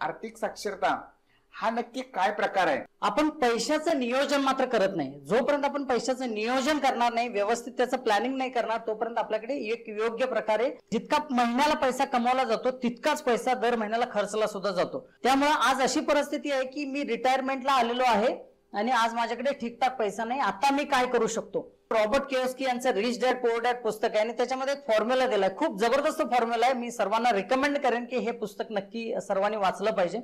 आर्थिक साक्षरता हा नक्की काय प्रकार आहे? आपण पैशाचं नियोजन मात्र करत नाही. जोपर्यंत आपण पैशाचं नियोजन करणार नाही, व्यवस्थित त्याचं प्लॅनिंग नाही करणार, तोपर्यंत आपल्याकडे एक योग्य प्रकारे जितका महिन्याला पैसा कमवला जातो तितकाच पैसा दर महिन्याला खर्चला सुद्धा जातो. त्यामुळे आज अशी परिस्थिती आहे की मी रिटायरमेंटला आलेलो आहे आणि आज माझ्याकडे ठीकठाक पैसा नाही. आता मी काय करू शकतो? रॉबर्ट कियोस्की यांचं रिच डॅड पुअर डॅड पुस्तक आहे आणि त्याच्यामध्ये एक फॉर्म्युला दिलाय. खूप जबरदस्त फॉर्म्युला आहे. मी सर्वांना रिकमेंड करेन की हे पुस्तक नक्की सर्वांनी वाचलं पाहिजे.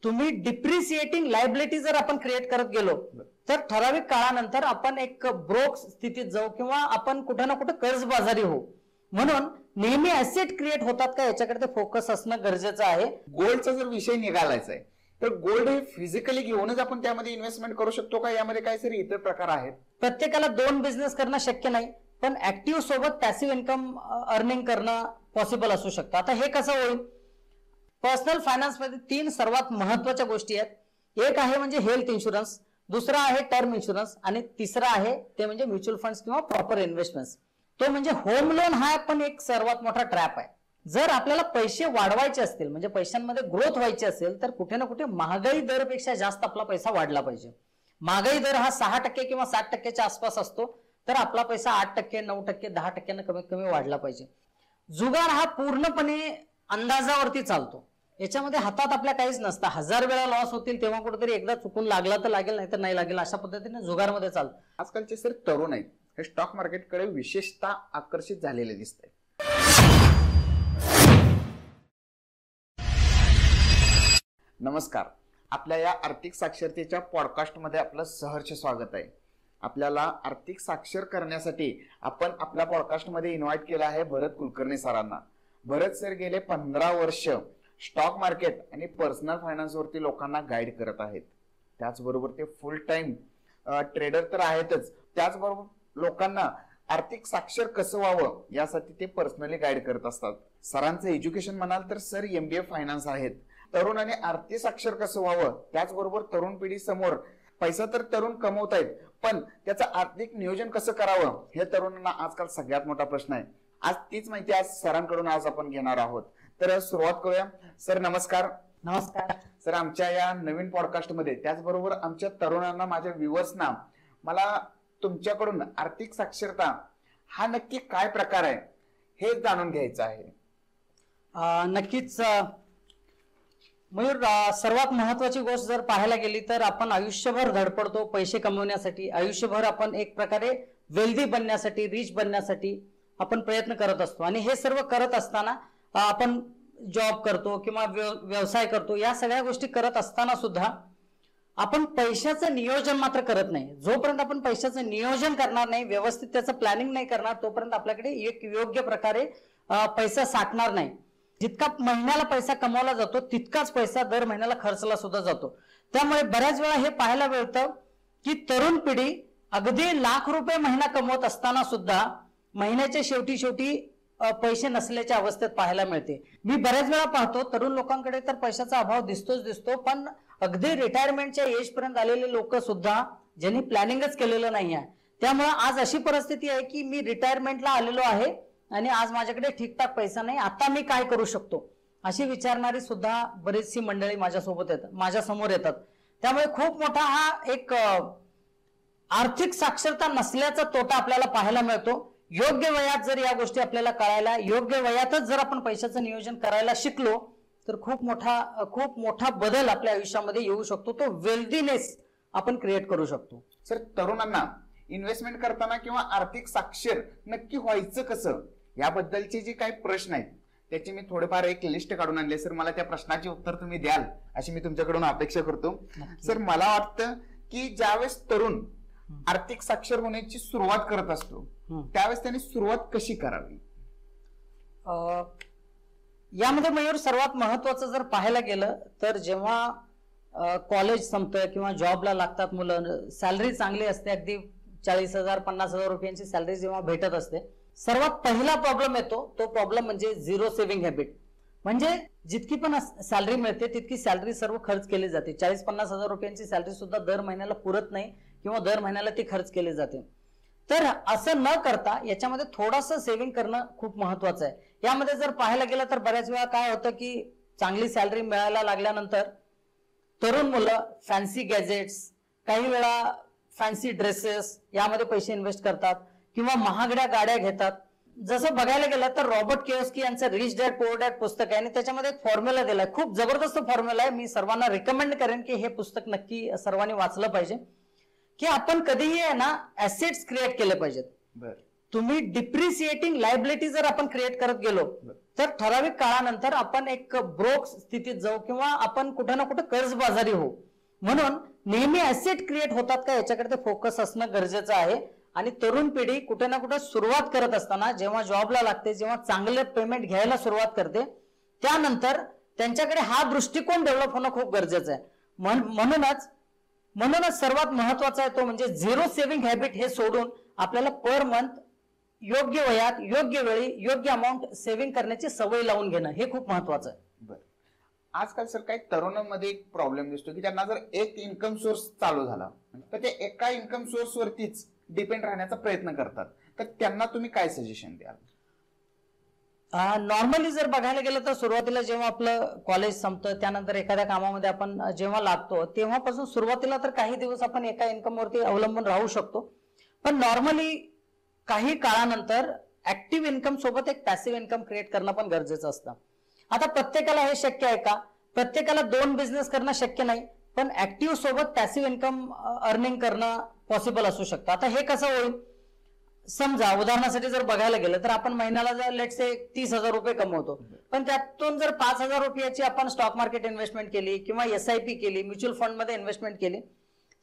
तुम्ही डिप्रिसिएटिंग लायबिलिटी जर आपण क्रिएट करत गेलो तर ठराविक काळानंतर आपण एक ब्रोक स्थितीत जाऊ किंवा आपण कुठं ना कुठं कर्जबाजारी होऊ. म्हणून नेहमी ऍसेट क्रिएट होतात का याच्याकडे फोकस असणं गरजेचं आहे. गोल्डचा जर विषय निघालायचा आहे तर गोल्ड हे फिजिकली घेऊनच आपण त्यामध्ये इन्व्हेस्टमेंट करू शकतो का? यामध्ये काय तरी इतर प्रकार आहेत? प्रत्येकाला 2 बिझनेस करणं शक्य नाही, पण ऍक्टिव्ह सोबत पॅसिव्ह इन्कम अर्निंग करणं पॉसिबल असू शकतं. आता हे कसं होईल? पर्सनल फायनान्स मध्ये 3 सर्वात महत्वाच्या गोष्टी आहेत. एक आहे म्हणजे हेल्थ इन्शुरन्स, दुसरा आहे टर्म इन्शुरन्स आणि तिसरा आहे ते म्हणजे म्युच्युअल फंड्स किंवा प्रॉपर इन्व्हेस्टमेंट्स. तो म्हणजे होम लोन हा पण एक सर्वात मोठा ट्रॅप आहे. जर आपल्याला पैसे वाढवायचे असतील म्हणजे पैशांमध्ये ग्रोथ व्हायची असेल तर कुठे ना कुठे महागाई दरपेक्षा जास्त आपला पैसा वाढला पाहिजे. महागाई दर हा 6% किंवा 7%च्या आसपास असतो तर आपला पैसा 8%, 9%, 10% कमीत कमी वाढला पाहिजे. जुगार हा पूर्णपणे अंदाजावरती चालतो. याच्यामध्ये हातात आपल्या काहीच नसतं. 1000 वेळा लॉस होतील तेव्हा कुठेतरी एकदा चुकून लागला तर लागेल नाही तर नाही लागेल अशा पद्धतीने जुगारमध्ये चालतं. आजकालचे सर तरुण आहेत हे स्टॉक मार्केटकडे विशेषतः आकर्षित झालेले दिसत आहे. नमस्कार, आपल्या या आर्थिक साक्षरतेच्या पॉडकास्टमध्ये आपलं सहर्ष स्वागत आहे. आपल्याला आर्थिक साक्षर करण्यासाठी आपण आपल्या पॉडकास्टमध्ये इन्व्हाइट केलं आहे भरत कुलकर्णी सरांना. भरत सर गेले 15 वर्ष स्टॉक मार्केट आणि पर्सनल फायनान्स वरती लोकांना गाईड करत आहेत. त्याचबरोबर ते फुल टाइम ट्रेडर तर आहेतच, त्याचबरोबर लोकांना आर्थिक साक्षर कसं व्हावं यासाठी ते पर्सनली गाईड करत असतात. सरांचं एज्युकेशन म्हणाल तर सर MBA फायनान्स आहेत. तरुणाने आर्थिक साक्षर कसं व्हावं, त्याचबरोबर तरुण पिढी समोर पैसा तर तरुण कमवतायत पण त्याचं आर्थिक नियोजन कसं करावं हे तरुणांना आजकाल सगळ्यात मोठा प्रश्न आहे. आज तीच माहिती आज सरांकडून आज आपण घेणार आहोत. तर सुरुवात करूया. सर नमस्कार. नमस्कार सर, आमच्या या नवीन पॉडकास्ट मध्ये त्याचबरोबर आमच्या तरुणांना, माझ्या व्ह्युअर्सना, मला तुमच्याकडून आर्थिक साक्षरता हा नक्की काय प्रकार आहे हे जाणून घ्यायचं आहे. नक्कीच मयूर, सर्वात महत्वाची गोष्ट जर पाहायला गेली तर आपण आयुष्यभर धडपडतो पैसे कमवण्यासाठी. आयुष्यभर आपण एक प्रकारे वेल्दी बनण्यासाठी, रिच बनण्यासाठी आपण प्रयत्न करत असतो आणि हे सर्व करत असताना आपण जॉब करतो किंवा व्यवसाय करतो. या सगळ्या गोष्टी करत असताना सुद्धा आपण पैशाचं नियोजन मात्र करत नाही. जोपर्यंत आपण पैशाचं नियोजन करणार नाही, व्यवस्थित त्याचं प्लॅनिंग नाही करणार, तोपर्यंत आपल्याकडे एक योग्य प्रकारे पैसा साठणार नाही. जितका महिन्याला पैसा कमवला जातो तितकाच पैसा दर महिन्याला खर्चला सुद्धा जातो. त्यामुळे बऱ्याच वेळा हे पाहायला मिळतं की तरुण पिढी अगदी लाख रुपये महिना कमवत असताना सुद्धा महिन्याच्या शेवटी पैसे नसल्याच्या अवस्थेत पाहायला मिळते. मी बऱ्याच वेळा पाहतो तरुण लोकांकडे तर पैशाचा अभाव दिसतो पण अगदी रिटायरमेंटच्या एज पर्यंत आलेले लोक सुद्धा ज्यांनी प्लॅनिंगच केलेलं नाही आहे. त्यामुळे आज अशी परिस्थिती आहे की मी रिटायरमेंटला आलेलो आहे आणि आज माझ्याकडे ठीकठाक पैसा नाही, आता मी काय करू शकतो अशी विचारणारी सुद्धा बरीचशी मंडळी माझ्यासोबत येतात, माझ्या समोर येतात. त्यामुळे खूप मोठा हा एक आर्थिक साक्षरता नसल्याचा तोटा आपल्याला पाहायला मिळतो. योग्य वयात जर या गोष्टी आपल्याला कळायला, योग्य वयातच जर आपण पैशाचं नियोजन करायला शिकलो तर खूप मोठा बदल आपल्या आयुष्यामध्ये येऊ शकतो. तो वेल्दीनेस आपण क्रिएट करू शकतो. सर, तरुणांना इन्व्हेस्टमेंट करताना किंवा आर्थिक साक्षर नक्की व्हायचं कसं याबद्दलचे जे काही प्रश्न आहेत त्याची मी थोडेफार एक लिस्ट काढून आणले. सर, मला त्या प्रश्नाचे उत्तर तुम्ही द्याल अशी मी तुमच्याकडून अपेक्षा करतो. सर, मला वाटतं की ज्यावेळेस तरुण आर्थिक साक्षर होण्याची सुरुवात करत असतो त्यावेळेस त्यांनी सुरुवात कशी करावी? यामध्ये मयूर सर्वात महत्वाचं जर पाहायला गेलं तर जेव्हा कॉलेज संपतं किंवा जॉबला लागतात मुलं, सॅलरी चांगली असते, अगदी 40,000 50,000 रुपयांची सॅलरी जेव्हा भेटत असते, सर्वात पहिला प्रॉब्लेम येतो. तो प्रॉब्लेम म्हणजे झिरो सेव्हिंग हॅबिट. म्हणजे जितकी पण सॅलरी मिळते तितकी सॅलरी सर्व खर्च केली जाते. 40-50,000 रुपयांची सॅलरी सुद्धा दर महिन्याला पुरत नाही किंवा दर महिन्याला ती खर्च केली जाते. तर असं न करता याच्यामध्ये थोडंसं सेव्हिंग करणं खूप महत्वाचं आहे. यामध्ये जर पाहायला गेलं तर बऱ्याच वेळा काय होतं की चांगली सॅलरी मिळायला लागल्यानंतर तरुण मुलं फॅन्सी गॅजेट्स, काही वेळा फॅन्सी ड्रेसेस यामध्ये पैसे इन्व्हेस्ट करतात किंवा महागड्या गाड्या घेतात. जसं बघायला गेलं तर रॉबर्ट किओस्की यांचं रिच डॅड पुअर डॅड पुस्तक आहे आणि त्याच्यामध्ये एक फॉर्म्युला दिलाय, खूप जबरदस्त फॉर्म्युला आहे. मी सर्वांना रिकमेंड करेन की हे पुस्तक नक्की सर्वांनी वाचलं पाहिजे. की आपण कधीही आहे ना ऍसेट्स क्रिएट केले पाहिजेत. तुम्ही डिप्रिसिएटिंग लायबिलिटी जर आपण क्रिएट करत गेलो तर ठराविक काळानंतर आपण एक ब्रोक स्थितीत जाऊ किंवा आपण कुठे ना कुठे कर्जबाजारी होऊ. म्हणून नेहमी ऍसेट क्रिएट होतात का याच्याकडे फोकस असणं गरजेचं आहे. आणि तरुण पिढी कुठे ना कुठे सुरुवात करत असताना, जेव्हा जॉबला लागते, जेव्हा चांगले पेमेंट घ्यायला सुरुवात करते, त्यानंतर त्यांच्याकडे हा दृष्टिकोन डेव्हलप होणं खूप गरजेचं आहे. म्हणूनच सर्वात महत्वाचा आहे तो म्हणजे झिरो सेव्हिंग हॅबिट हे सोडून आपल्याला पर मंथ योग्य वयात योग्य वेळी योग्य अमाऊंट सेव्हिंग करण्याची सवय लावून घेणं हे खूप महत्वाचं आहे. बरं, आजकाल सर काही तरुणांमध्ये एक प्रॉब्लेम दिसतो की त्यांना जर एक इन्कम सोर्स चालू झाला तर ते एका इन्कम सोर्स वरतीच डिपेंड राहण्याचा प्रयत्न करतात, तर त्यांना तुम्ही काय सजेशन द्याल? नॉर्मली जर बघायला गेलं तर सुरुवातीला जेव्हा आपलं कॉलेज संपतं त्यानंतर एखाद्या कामामध्ये आपण जेव्हा लागतो तेव्हापासून सुरुवातीला तर काही दिवस आपण एका इन्कम वरती अवलंबून राहू शकतो. पण नॉर्मली काही काळानंतर ऍक्टिव्ह इन्कम सोबत एक पॅसिव्ह इन्कम क्रिएट करणं पण गरजेचं असतं. आता प्रत्येकाला हे शक्य आहे का? प्रत्येकाला 2 बिझनेस करणं शक्य नाही, पण ऍक्टिव्ह सोबत पॅसिव्ह इन्कम अर्निंग करणं पॉसिबल असू शकतं. आता हे कसं होईल? समजा उदाहरणासाठी जर बघायला गेलं तर आपण महिन्याला जर लेट्स से 30,000 रुपये कमवतो, पण त्यातून जर 5,000 रुपयाची आपण स्टॉक मार्केट इन्व्हेस्टमेंट केली किंवा SIP केली, म्युच्युअल फंड मध्ये इन्व्हेस्टमेंट केली,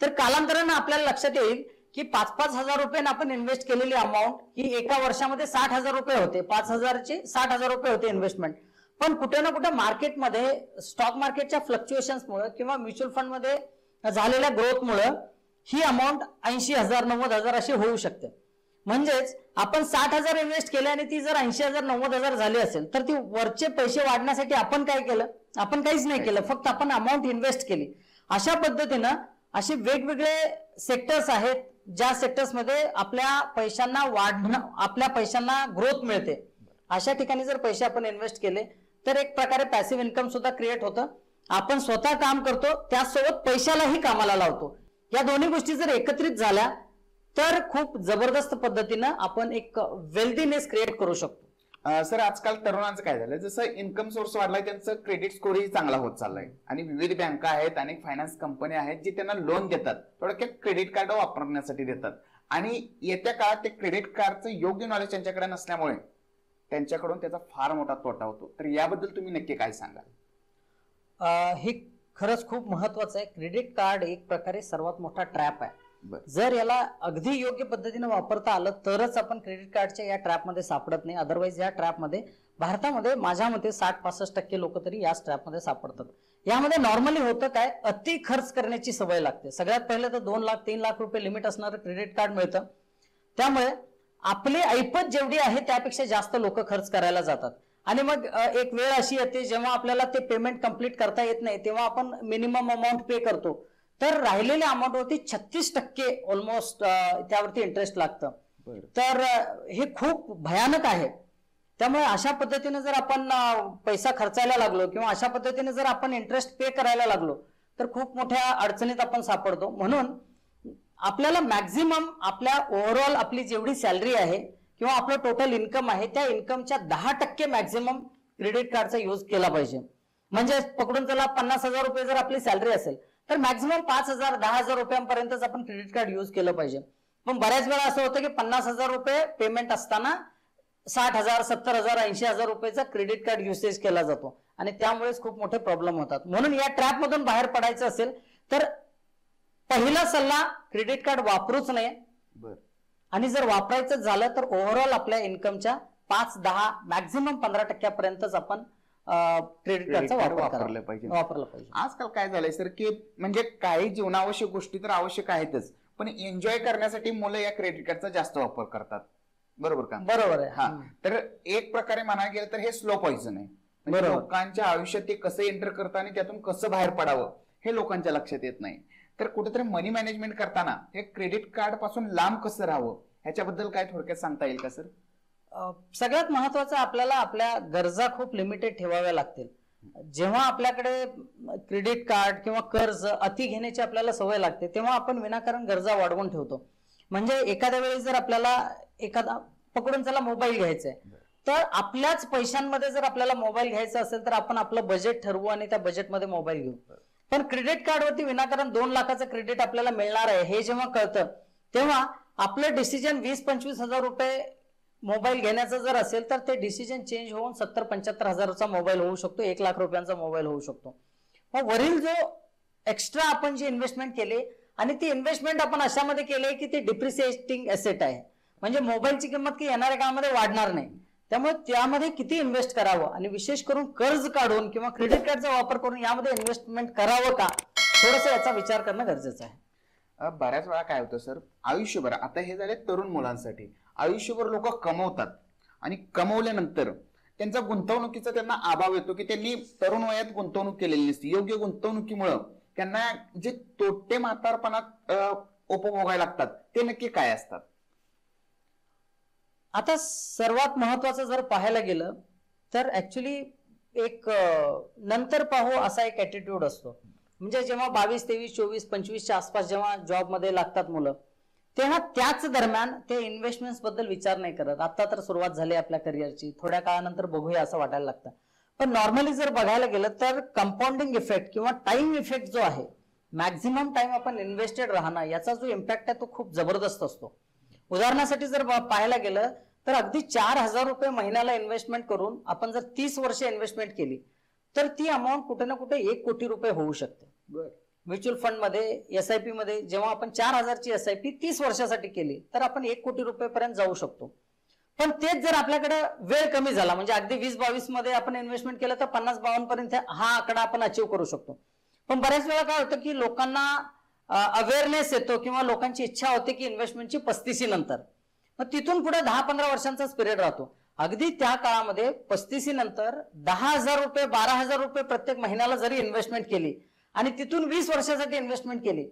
तर कालांतराने आपल्याला लक्षात येईल की 5,000 रुपयांना आपण इन्व्हेस्ट केलेली अमाऊंट ही एका वर्षामध्ये 60,000 रुपये होते. 5,000 चे 60,000 रुपये होते इन्व्हेस्टमेंट. पण कुठे ना कुठे मार्केटमध्ये स्टॉक मार्केटच्या फ्लक्च्युएशन्समुळे किंवा म्युच्युअल फंड मध्ये झालेल्या ग्रोथमुळे ही अमाऊंट 80,000 90,000 अशी होऊ शकते. म्हणजेच आपण 60,000 इन्व्हेस्ट केले आणि ती जर 80,000 90,000 झाली असेल तर ती वरचे पैसे वाढण्यासाठी आपण काय केलं? आपण काहीच नाही केलं, फक्त आपण अमाऊंट इन्व्हेस्ट केली. अशा पद्धतीनं असे वेगवेगळे सेक्टर्स आहेत ज्या सेक्टर्समध्ये आपल्या पैशांना ग्रोथ मिळते. अशा ठिकाणी जर पैसे आपण इन्व्हेस्ट केले तर एक प्रकारे पॅसिव्ह इन्कम सुद्धा क्रिएट होतं. आपण स्वतः काम करतो त्यासोबत पैशालाही कामाला लावतो. या दोन्ही गोष्टी जर एकत्रित झाल्या तर खूप जबरदस्त पद्धतीनं आपण एक वेल्थीनेस क्रिएट करू शकतो. सर, आजकाल तरुणांचं काय झालंय, जसं इन्कम सोर्स वाढलाय त्यांचं क्रेडिट स्कोरही चांगला होत चाललाय आणि विविध बँका आहेत, अनेक फायनान्स कंपन्या आहेत जे त्यांना लोन देतात, थोडक्यात क्रेडिट कार्ड वापरण्यासाठी देतात. आणि येत्या काळात ते क्रेडिट कार्डचं योग्य नॉलेज त्यांच्याकडे नसल्यामुळे त्यांच्याकडून त्याचा फार मोठा तोटा होतो. तर याबद्दल तुम्ही नक्की काय सांगाल? हे खरंच खूप महत्वाचं आहे. क्रेडिट कार्ड एक प्रकारे सर्वात मोठा ट्रॅप आहे. जर याला अगदी योग्य पद्धतीने वापरता आलं तरच आपण क्रेडिट कार्डच्या या ट्रॅपमध्ये सापडत नाही. अदरवाईज या ट्रॅपमध्ये भारतामध्ये माझ्या मते 60-65% लोक तरी याच ट्रॅपमध्ये सापडतात. यामध्ये नॉर्मली होतं काय, अति खर्च करण्याची सवय लागते. सगळ्यात पहिले तर 2 लाख 3 लाख रुपये लिमिट असणारं क्रेडिट कार्ड मिळतं. त्यामुळे आपली ऐपत जेवढी आहे त्यापेक्षा जास्त लोक खर्च करायला जातात. आणि मग एक वेळ अशी येते जेव्हा आपल्याला ते पेमेंट कंप्लीट करता येत नाही, तेव्हा आपण मिनिमम अमाऊंट पे करतो, तर राहिलेल्या अमाऊंट वरती 36% ऑलमोस्ट त्यावरती इंटरेस्ट लागतं. तर हे खूप भयानक आहे. त्यामुळे अशा पद्धतीने जर आपण पैसा खर्चायला लागलो किंवा अशा पद्धतीने जर आपण इंटरेस्ट पे करायला लागलो तर खूप मोठ्या अडचणीत आपण सापडतो. म्हणून आपल्याला मॅक्झिमम आपल्या ओव्हरऑल आपली जेवढी सॅलरी आहे किंवा आपलं टोटल इन्कम आहे त्या इन्कमच्या 10% मॅक्झिमम क्रेडिट कार्डचा यूज केला पाहिजे. म्हणजे पकडून चला 50,000 रुपये जर आपली सॅलरी असेल तर मॅक्झिमम 5,000-10,000 रुपयांपर्यंतच आपण क्रेडिट कार्ड यूज केलं पाहिजे. पण बऱ्याच वेळा असं होतं की 50,000 रुपये पेमेंट असताना 60,000 70,000 80,000 रुपयाचा क्रेडिट कार्ड युसेज केला जातो आणि त्यामुळेच खूप मोठे प्रॉब्लेम होतात. म्हणून या ट्रॅप मधून बाहेर पडायचं असेल तर पहिला सल्ला क्रेडिट कार्ड वापरूच नये. आणि जर वापरायचं झालं तर ओव्हरऑल आपल्या इन्कमच्या 5-10 मॅक्झिमम 15% पर्यंतच आपण क्रेडिट कार्डचा वापरला पाहिजे. आजकाल काय झालंय सर की म्हणजे काही जीवनावश्यक गोष्टी तर आवश्यक आहेतच, पण एन्जॉय करण्यासाठी मुलं या क्रेडिट कार्डचा जास्त वापर करतात. बरोबर का? बरोबर आहे. हा, तर एक प्रकारे म्हणायला गेलं तर हे स्लो पॉइझन आहे. म्हणजे लोकांच्या आयुष्यात ते कसं एंटर करतं आणि त्यातून कसं बाहेर पडावं हे लोकांच्या लक्षात येत नाही. तर कुठेतरी मनी मॅनेजमेंट करताना हे क्रेडिट कार्ड पासून लांब कसं राहावं ह्याच्याबद्दल काय थोडक्यात सांगता येईल का सर? सगळ्यात महत्वाचं आपल्याला आपल्या गरजा खूप लिमिटेड ठेवाव्या लागतील. जेव्हा आपल्याकडे क्रेडिट कार्ड किंवा कर्ज अति घेण्याची आपल्याला सवय लागते तेव्हा आपण विनाकारण गरजा वाढवून ठेवतो. म्हणजे एखाद्या वेळी जर आपल्याला एखादा पकडून चला मोबाईल घ्यायचा आहे, तर आपल्याच पैशांमध्ये जर आपल्याला मोबाईल घ्यायचा असेल तर आपण आपलं बजेट ठरवू आणि त्या बजेटमध्ये मोबाईल घेऊ. पण क्रेडिट कार्डवरती विनाकारण 2 लाखाचं क्रेडिट आपल्याला मिळणार आहे हे जेव्हा कळतं तेव्हा आपलं डिसिजन 20-25 हजार रुपये मोबाईल घेण्याचं जर असेल तर ते डिसिजन चेंज होऊन 70-75 हजाराचा मोबाईल होऊ शकतो, 1 लाख रुपयांचा मोबाईल होऊ शकतो. मग वरील जो एक्स्ट्रा आपण जी इन्व्हेस्टमेंट केली आणि ती इन्व्हेस्टमेंट आपण अशामध्ये केली की ती डिप्रिसिएटिंग एसेट आहे, म्हणजे मोबाईलची किंमत की येणाऱ्या काळामध्ये वाढणार नाही. त्यामुळे त्यामध्ये किती इन्व्हेस्ट करावं आणि विशेष करून कर्ज काढून किंवा क्रेडिट कार्डचा वापर करून यामध्ये इन्व्हेस्टमेंट करावं का, थोडंसं याचा विचार करणं गरजेचं आहे. बऱ्याच वेळा काय होतं सर, आयुष्यभर, आता हे झाले तरुण मुलांसाठी, आयुष्यभर लोक कमवतात आणि कमवल्यानंतर त्यांचा गुंतवणुकीचा त्यांना अभाव येतो की त्यांनी तरुण वयात गुंतवणूक केलेली नसते. योग्य गुंतवणुकीमुळं त्यांना जे तोटे म्हातारपणात उपभोगायला लागतात ते नक्की काय असतात? आता सर्वात महत्वाचं जर पाहायला गेलं तर ऍक्च्युली एक नंतर पाहू असा एक ऍटिट्यूड असतो. म्हणजे जेव्हा 22, 23, 24, 25च्या आसपास जेव्हा जॉबमध्ये लागतात मुलं तेव्हा त्याच दरम्यान ते इन्व्हेस्टमेंट्स बद्दल विचार नाही करत. आता तर सुरुवात झाली आपल्या करिअरची, थोड्या काळानंतर बघूया असं वाटायला लागतं. पण नॉर्मली जर बघायला गेलं तर कंपाऊंडिंग इफेक्ट किंवा टाइम इफेक्ट जो आहे, मॅक्झिमम टाइम आपण इन्व्हेस्टेड राहणं याचा जो इम्पॅक्ट आहे तो खूप जबरदस्त असतो. उदाहरणासाठी जर पाहायला गेलं तर अगदी 4,000 रुपये महिन्याला इन्व्हेस्टमेंट करून आपण जर 30 वर्ष इन्व्हेस्टमेंट केली तर ती अमाऊंट कुठे ना कुठे 1 कोटी रुपये होऊ शकते. म्युच्युअल फंड मध्ये, SIP मध्ये जेव्हा आपण 4,000ची SIP 30 वर्षासाठी केली तर आपण 1 कोटी रुपयेपर्यंत जाऊ शकतो. पण तेच जर आपल्याकडे वेळ कमी झाला, म्हणजे अगदी 20-22 मध्ये आपण इन्व्हेस्टमेंट केलं तर 50-52 पर्यंत हा आकडा आपण अचीव्ह करू शकतो. पण बऱ्याच वेळा काय होतं की लोकांना अवेअरनेस येतो किंवा लोकांची इच्छा होते की इन्व्हेस्टमेंटची 35 नंतर, मग तिथून पुढे 10-15 वर्षांचाच पिरियड राहतो. अगदी त्या काळामध्ये 35 नंतर 10,000 रुपये 12,000 रुपये प्रत्येक महिन्याला जरी इन्व्हेस्टमेंट केली आणि तिथून 20 वर्षासाठी इन्व्हेस्टमेंट केली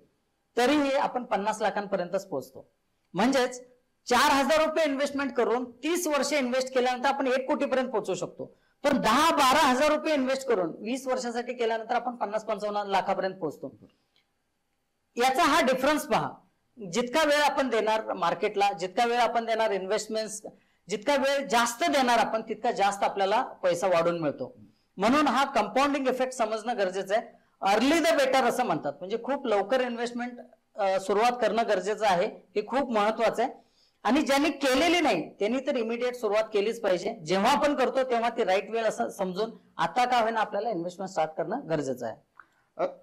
तरीही आपण 50 लाखांपर्यंतच पोहोचतो. म्हणजेच 4,000 रुपये इन्व्हेस्टमेंट करून 30 वर्ष इन्व्हेस्ट केल्यानंतर आपण 1 कोटीपर्यंत पोहोचू शकतो. पण 10-12 हजार रुपये इन्व्हेस्ट करून 20 वर्षासाठी केल्यानंतर आपण 50-55 लाखापर्यंत पोहोचतो. याचा हा डिफरन्स पहा. जितका वेळ आपण देणार मार्केटला, जितका वेळ आपण देणार इन्व्हेस्टमेंट्स, जितका वेळ जास्त देणार आपण तितका जास्त आपल्याला पैसा वाढून मिळतो. म्हणून हा कंपाऊंडिंग इफेक्ट समजणं गरजेचं आहे. अर्ली द बेटर असं म्हणतात, म्हणजे खूप लवकर इन्व्हेस्टमेंट सुरुवात करणं गरजेचं आहे, हे खूप महत्वाचं आहे. आणि ज्यांनी केलेली नाही त्यांनी तर इमिडिएट सुरुवात केलीच पाहिजे. जेव्हा आपण करतो तेव्हा ती राईट वेळ असं समजून आता का होईना आपल्याला इन्व्हेस्टमेंट स्टार्ट करणं गरजेचं आहे.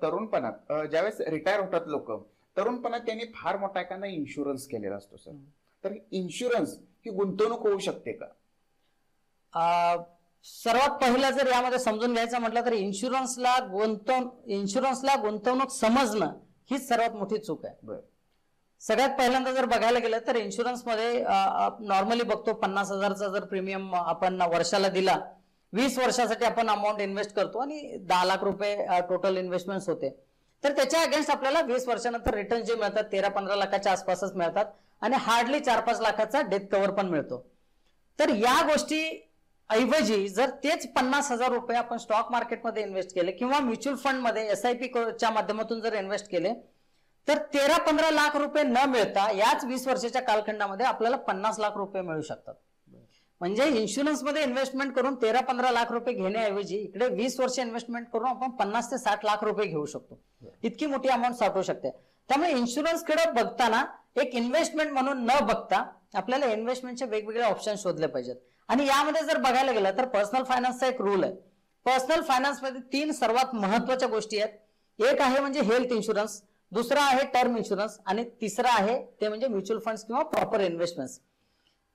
तरुणपणात ज्यावेळेस रिटायर होतात लोक, तरुणपणात त्यांनी फार मोठा एखादा इन्शुरन्स केलेला असतो सर, तर इन्शुरन्स ही गुंतवणूक होऊ शकते का? सर्वात पहिला जर यामध्ये समजून घ्यायचं म्हटलं तर इन्शुरन्सला गुंतवणूक समजणं हीच सर्वात मोठी चूक आहे. सगळ्यात पहिल्यांदा जर बघायला गेलं तर इन्शुरन्स मध्ये नॉर्मली बघतो 50,000चा जर प्रीमियम आपण वर्षाला दिला, 20 वर्षासाठी आपण अमाऊंट इन्व्हेस्ट करतो आणि 10 लाख रुपये टोटल इन्व्हेस्टमेंट होते. तर त्याच्या अगेन्स्ट आपल्याला 20 वर्षानंतर रिटर्न जे मिळतात 13-15 लाखाच्या आसपासच मिळतात आणि हार्डली 4-5 लाखाचा डेथ कव्हर पण मिळतो. तर या गोष्टी ऐवजी जर तेच 50,000 रुपये आपण स्टॉक मार्केटमध्ये इन्व्हेस्ट केले किंवा म्युच्युअल फंड मध्ये SIP च्या माध्यमातून जर इन्व्हेस्ट केले तर 13-15 लाख रुपये न मिळता याच 20 वर्षाच्या कालखंडामध्ये आपल्याला 50 लाख रुपये मिळू शकतात. म्हणजे इन्शुरन्स मध्ये इन्व्हेस्टमेंट करून 13-15 लाख रुपये घेण्याऐवजी इकडे 20 वर्ष इन्व्हेस्टमेंट करून आपण 50 ते 60 लाख रुपये घेऊ शकतो. इतकी मोठी अमाऊंट साठवू शकते. त्यामुळे इन्शुरन्स कडे बघताना एक इन्व्हेस्टमेंट म्हणून न बघता आपल्याला इन्व्हेस्टमेंटचे वेगवेगळे ऑप्शन शोधले पाहिजेत. आणि यामध्ये जर बघायला गेलं तर पर्सनल फायनान्सचा एक रूल आहे. पर्सनल फायनान्स मध्ये 3 सर्वात महत्वाच्या गोष्टी आहेत. एक आहे म्हणजे हेल्थ इन्शुरन्स, दुसरा आहे टर्म इन्शुरन्स आणि तिसरा आहे ते म्हणजे म्युच्युअल फंड्स किंवा प्रॉपर इन्व्हेस्टमेंट्स.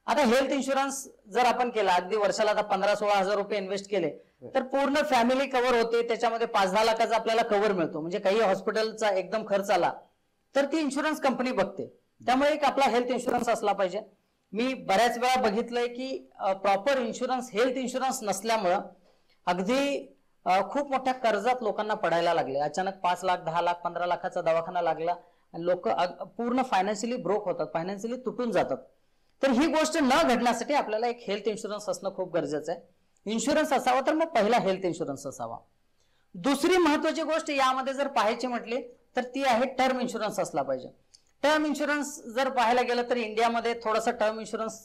आता हेल्थ इन्शुरन्स जर आपण केला, अगदी वर्षाला आता 15-16 हजार रुपये इन्व्हेस्ट केले तर पूर्ण फॅमिली कव्हर होते. त्याच्यामध्ये 5-10 लाखाचा आपल्याला कव्हर मिळतो. म्हणजे काही हॉस्पिटलचा एकदम खर्च आला तर ती इन्शुरन्स कंपनी बघते. त्यामुळे एक आपला हेल्थ इन्शुरन्स असला पाहिजे. मी बऱ्याच वेळा बघितलंय की प्रॉपर इन्शुरन्स, हेल्थ इन्शुरन्स नसल्यामुळं अगदी खूप मोठ्या कर्जात लोकांना पडायला लागले. अचानक 5 लाख, 10 लाख, 15 लाखाचा दवाखाना लागला आणि लोक पूर्ण फायनान्शियली ब्रोक होतात, फायनान्शियली तुटून जातात. तर ही गोष्ट न घडण्यासाठी आपल्याला एक हेल्थ इन्शुरन्स असणं खूप गरजेचं आहे. इन्शुरन्स असावा तर मग पहिला हेल्थ इन्शुरन्स असावा. दुसरी महत्वाची गोष्ट यामध्ये जर पाहायची म्हटली तर ती आहे टर्म इन्शुरन्स असला पाहिजे. टर्म इन्शुरन्स जर पाहायला गेलं तर इंडियामध्ये थोडासा टर्म इन्शुरन्स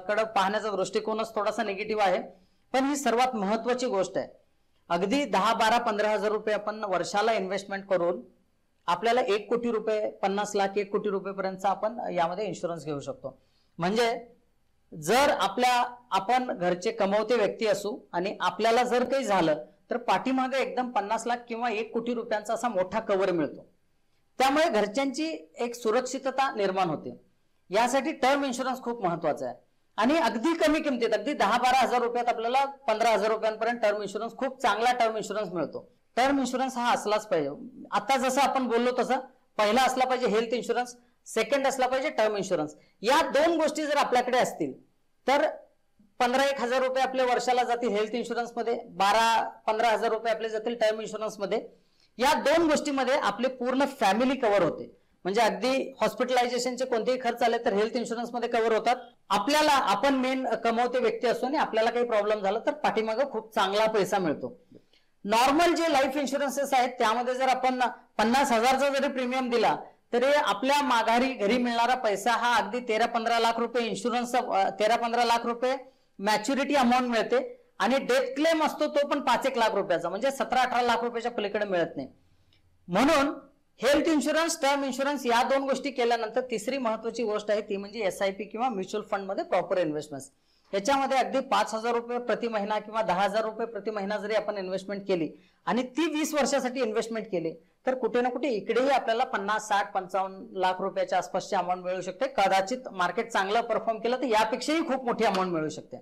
कडे पाहण्याचा दृष्टिकोनच थोडासा निगेटिव्ह आहे, पण ही सर्वात महत्वाची गोष्ट आहे. अगदी 10, 12, 15 हजार रुपये आपण वर्षाला इन्व्हेस्टमेंट करून आपल्याला 1 कोटी रुपये, 50 लाख, 1 कोटी रुपयेपर्यंतचा आपण यामध्ये इन्शुरन्स घेऊ शकतो. म्हणजे जर आपण घरचे कमवते व्यक्ती असू आणि आपल्याला जर काही झालं तर पाठीमागे एकदम 50 लाख किंवा 1 कोटी रुपयांचा असा मोठा कव्हर मिळतो. त्यामुळे घरच्यांची एक सुरक्षितता निर्माण होते. यासाठी टर्म इन्शुरन्स खूप महत्वाचा आहे. आणि अगदी कमी किमतीत, अगदी 10-12 हजार रुपयात आपल्याला 15 हजार रुपयांपर्यंत टर्म इन्शुरन्स, खूप चांगला टर्म इन्शुरन्स मिळतो. टर्म इन्शुरन्स हा असलाच पाहिजे. आता जसं आपण बोललो तसं पहिला असला पाहिजे हेल्थ इन्शुरन्स, सेकंड असला पाहिजे टर्म इन्शुरन्स. या दोन गोष्टी जर आपल्याकडे असतील तर 15-1 हजार रुपये आपल्या वर्षाला जातील हेल्थ इन्शुरन्स मध्ये, 12-15 हजार रुपये आपले जातील टर्म इन्शुरन्स मध्ये. या दोन गोष्टीमध्ये आपले पूर्ण फॅमिली कव्हर होते. म्हणजे अगदी हॉस्पिटलायझेशनचे कोणतेही खर्च आले तर हेल्थ इन्शुरन्स मध्ये कव्हर होतात. आपल्याला, आपण मेन कमवते व्यक्ती असतो आणि आपल्याला काही प्रॉब्लेम झाला तर पाठीमागे खूप चांगला पैसा मिळतो. नॉर्मल जे लाईफ इन्शुरन्सेस आहेत त्यामध्ये जर आपण 50 हजारचा जरी प्रीमियम दिला तरी आपल्या माघारी घरी मिळणारा पैसा हा अगदी 13-15 लाख रुपये इन्शुरन्स, 13-15 लाख रुपये मॅच्युरिटी अमाऊंट मिळते. आणि डेथ क्लेम असतो तो पण 5-1 लाख रुपयाचा, म्हणजे 17-18 लाख रुपयाच्या पलीकडे मिळत नाही. म्हणून हेल्थ इन्शुरन्स, टर्म इन्शुरन्स या दोन गोष्टी केल्यानंतर तिसरी महत्वाची गोष्ट आहे ती म्हणजे SIP किंवा म्युच्युअल फंड मध्ये प्रॉपर इन्व्हेस्टमेंट. याच्यामध्ये अगदी 5,000 रुपये प्रति महिना किंवा 10,000 रुपये प्रति महिना जरी आपण इन्व्हेस्टमेंट केली आणि ती 20 वर्षासाठी इन्व्हेस्टमेंट केली तर कुठे ना कुठे इकडेही आपल्याला 50, 60, 55 लाख रुपयाच्या आसपासची अमाऊंट मिळू शकते. कदाचित मार्केट चांगलं परफॉर्म केलं तर यापेक्षाही खूप मोठी अमाऊंट मिळू शकते.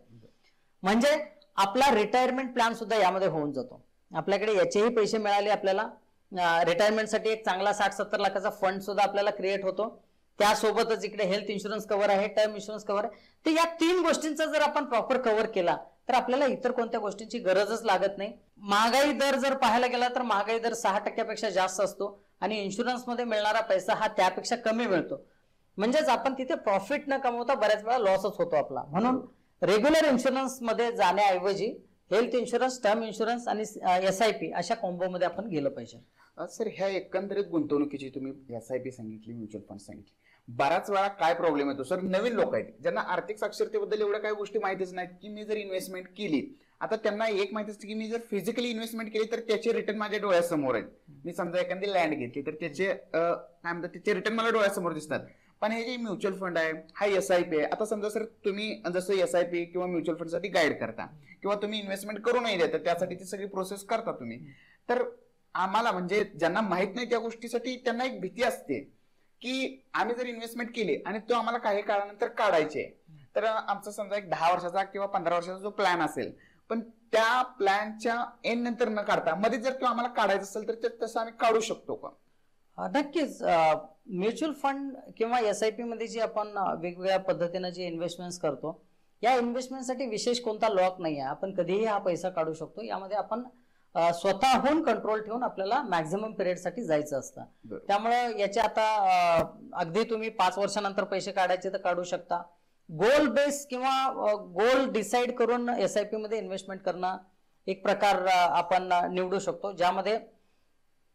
म्हणजे आपला रिटायरमेंट प्लॅन सुद्धा यामध्ये होऊन जातो. आपल्याकडे याचेही पैसे मिळाले, आपल्याला रिटायरमेंटसाठी एक चांगला 60-70 लाखाचा फंड सुद्धा आपल्याला क्रिएट होतो. त्यासोबतच इकडे हेल्थ इन्शुरन्स कव्हर आहे, टर्म इन्शुरन्स कव्हर आहे. तर या 3 गोष्टींचा जर आपण प्रॉपर कव्हर केला तर आपल्याला इतर कोणत्या गोष्टींची गरजच लागत नाही. महागाई दर जर पाहायला गेला तर महागाई दर 6% जास्त असतो आणि इन्शुरन्स मध्ये मिळणारा पैसा हा त्यापेक्षा कमी मिळतो. म्हणजेच आपण तिथे प्रॉफिट न कमवता बऱ्याच वेळा लॉसच होतो आपला. म्हणून रेग्युलर इन्शुरन्स मध्ये जाण्याऐवजी हेल्थ इन्शुरन्स, टर्म इन्शुरन्स आणि SIP अशा कॉम्बो मध्ये आपण गेलं पाहिजे. सर, ह्या एकंदरीत गुंतवणुकीची तुम्ही SIP सांगितली, म्युच्युअल फंड सांगितली, बऱ्याच वेळा काय प्रॉब्लेम येतो सर, नवीन लोक आहेत ज्यांना आर्थिक साक्षरतेबद्दल एवढ्या काही गोष्टी माहितीच नाहीत की मी जर इन्व्हेस्टमेंट केली, आता त्यांना एक माहिती असते की मी जर फिजिकली इन्व्हेस्टमेंट केली तर त्याचे रिटर्न माझ्या डोळ्यासमोर आहेत. मी समजा एखादी लँड घेतली तर त्याचे काय म्हणतात, त्याचे रिटर्न मला डोळ्यासमोर दिसतात. पण हे जे म्युच्युअल फंड आहे, हा SIP आहे. आता समजा सर तुम्ही जसं SIP किंवा म्युच्युअल फंड साठी गाईड करता किंवा तुम्ही इन्व्हेस्टमेंट करू नाही देता, त्यासाठी ती सगळी प्रोसेस करता तुम्ही, तर आम्हाला म्हणजे ज्यांना माहित नाही त्या गोष्टीसाठी त्यांना एक भीती असते की आम्ही जर इन्व्हेस्टमेंट केली आणि तो आम्हाला काही काळानंतर काढायचे, तर आमचा समजा एक 10 वर्षाचा किंवा 15 वर्षाचा जो प्लॅन असेल, पण त्या प्लॅनच्या एंड नंतर न काढता मध्ये जर तो आम्हाला काढायचा असेल तर तसं आम्ही काढू शकतो का? नक्कीच. म्युच्युअल फंड किंवा SIP मध्ये जे आपण वेगवेगळ्या पद्धतीने जे इन्व्हेस्टमेंट करतो, या इन्व्हेस्टमेंटसाठी विशेष कोणता लॉक नाही आहे. आपण कधीही हा पैसा काढू शकतो. यामध्ये आपण स्वतःहून कंट्रोल ठेवून आपल्याला मॅक्झिमम पिरियड साठी जायचं असतं. त्यामुळे याचे आता अगदी तुम्ही 5 वर्षानंतर पैसे काढायचे तर काढू शकता. गोल बेस किंवा गोल डिसाइड करून SIP मध्ये इन्व्हेस्टमेंट करणं एक प्रकार आपण निवडू शकतो. ज्यामध्ये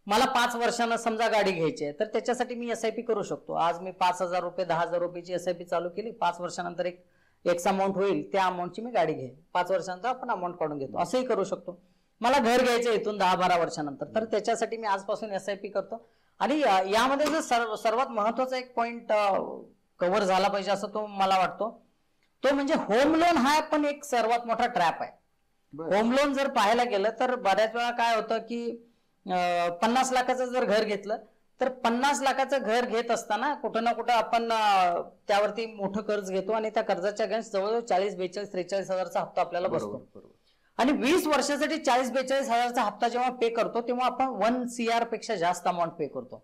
मला 5 वर्षांना समजा गाडी घ्यायची आहे तर त्याच्यासाठी मी SIP करू शकतो. आज मी 5,000 रुपये, 10,000 रुपयाची SIP चालू केली. 5 वर्षानंतर एक अमाऊंट होईल, त्या अमाऊंटची मी गाडी घेईन. 5 वर्षानंतर आपण अमाऊंट काढून घेतो. असंही करू शकतो. मला घर घ्यायचं इथून 10-12 वर्षानंतर, तर त्याच्यासाठी मी आजपासून SIP करतो. आणि यामध्ये जर सर्वात महत्वाचा एक पॉइंट कव्हर झाला पाहिजे असं तो मला वाटतो, तो म्हणजे होम लोन हा पण एक सर्वात मोठा ट्रॅप आहे. होम लोन जर पाहायला गेलं तर बऱ्याच वेळा काय होतं की 50 लाखाचं जर घर घेतलं तर 50 लाखाचं घर घेत असताना कुठं ना कुठं आपण त्यावरती मोठं कर्ज घेतो आणि त्या कर्जाच्या अगेन्स्ट जवळजवळ 40, 42, 43 हजारचा हप्ता आपल्याला बसतो. आणि 20 वर्षासाठी 40-42 हजारचा हप्ता जेव्हा पे करतो तेव्हा आपण 1 CR पेक्षा जास्त अमाऊंट पे करतो.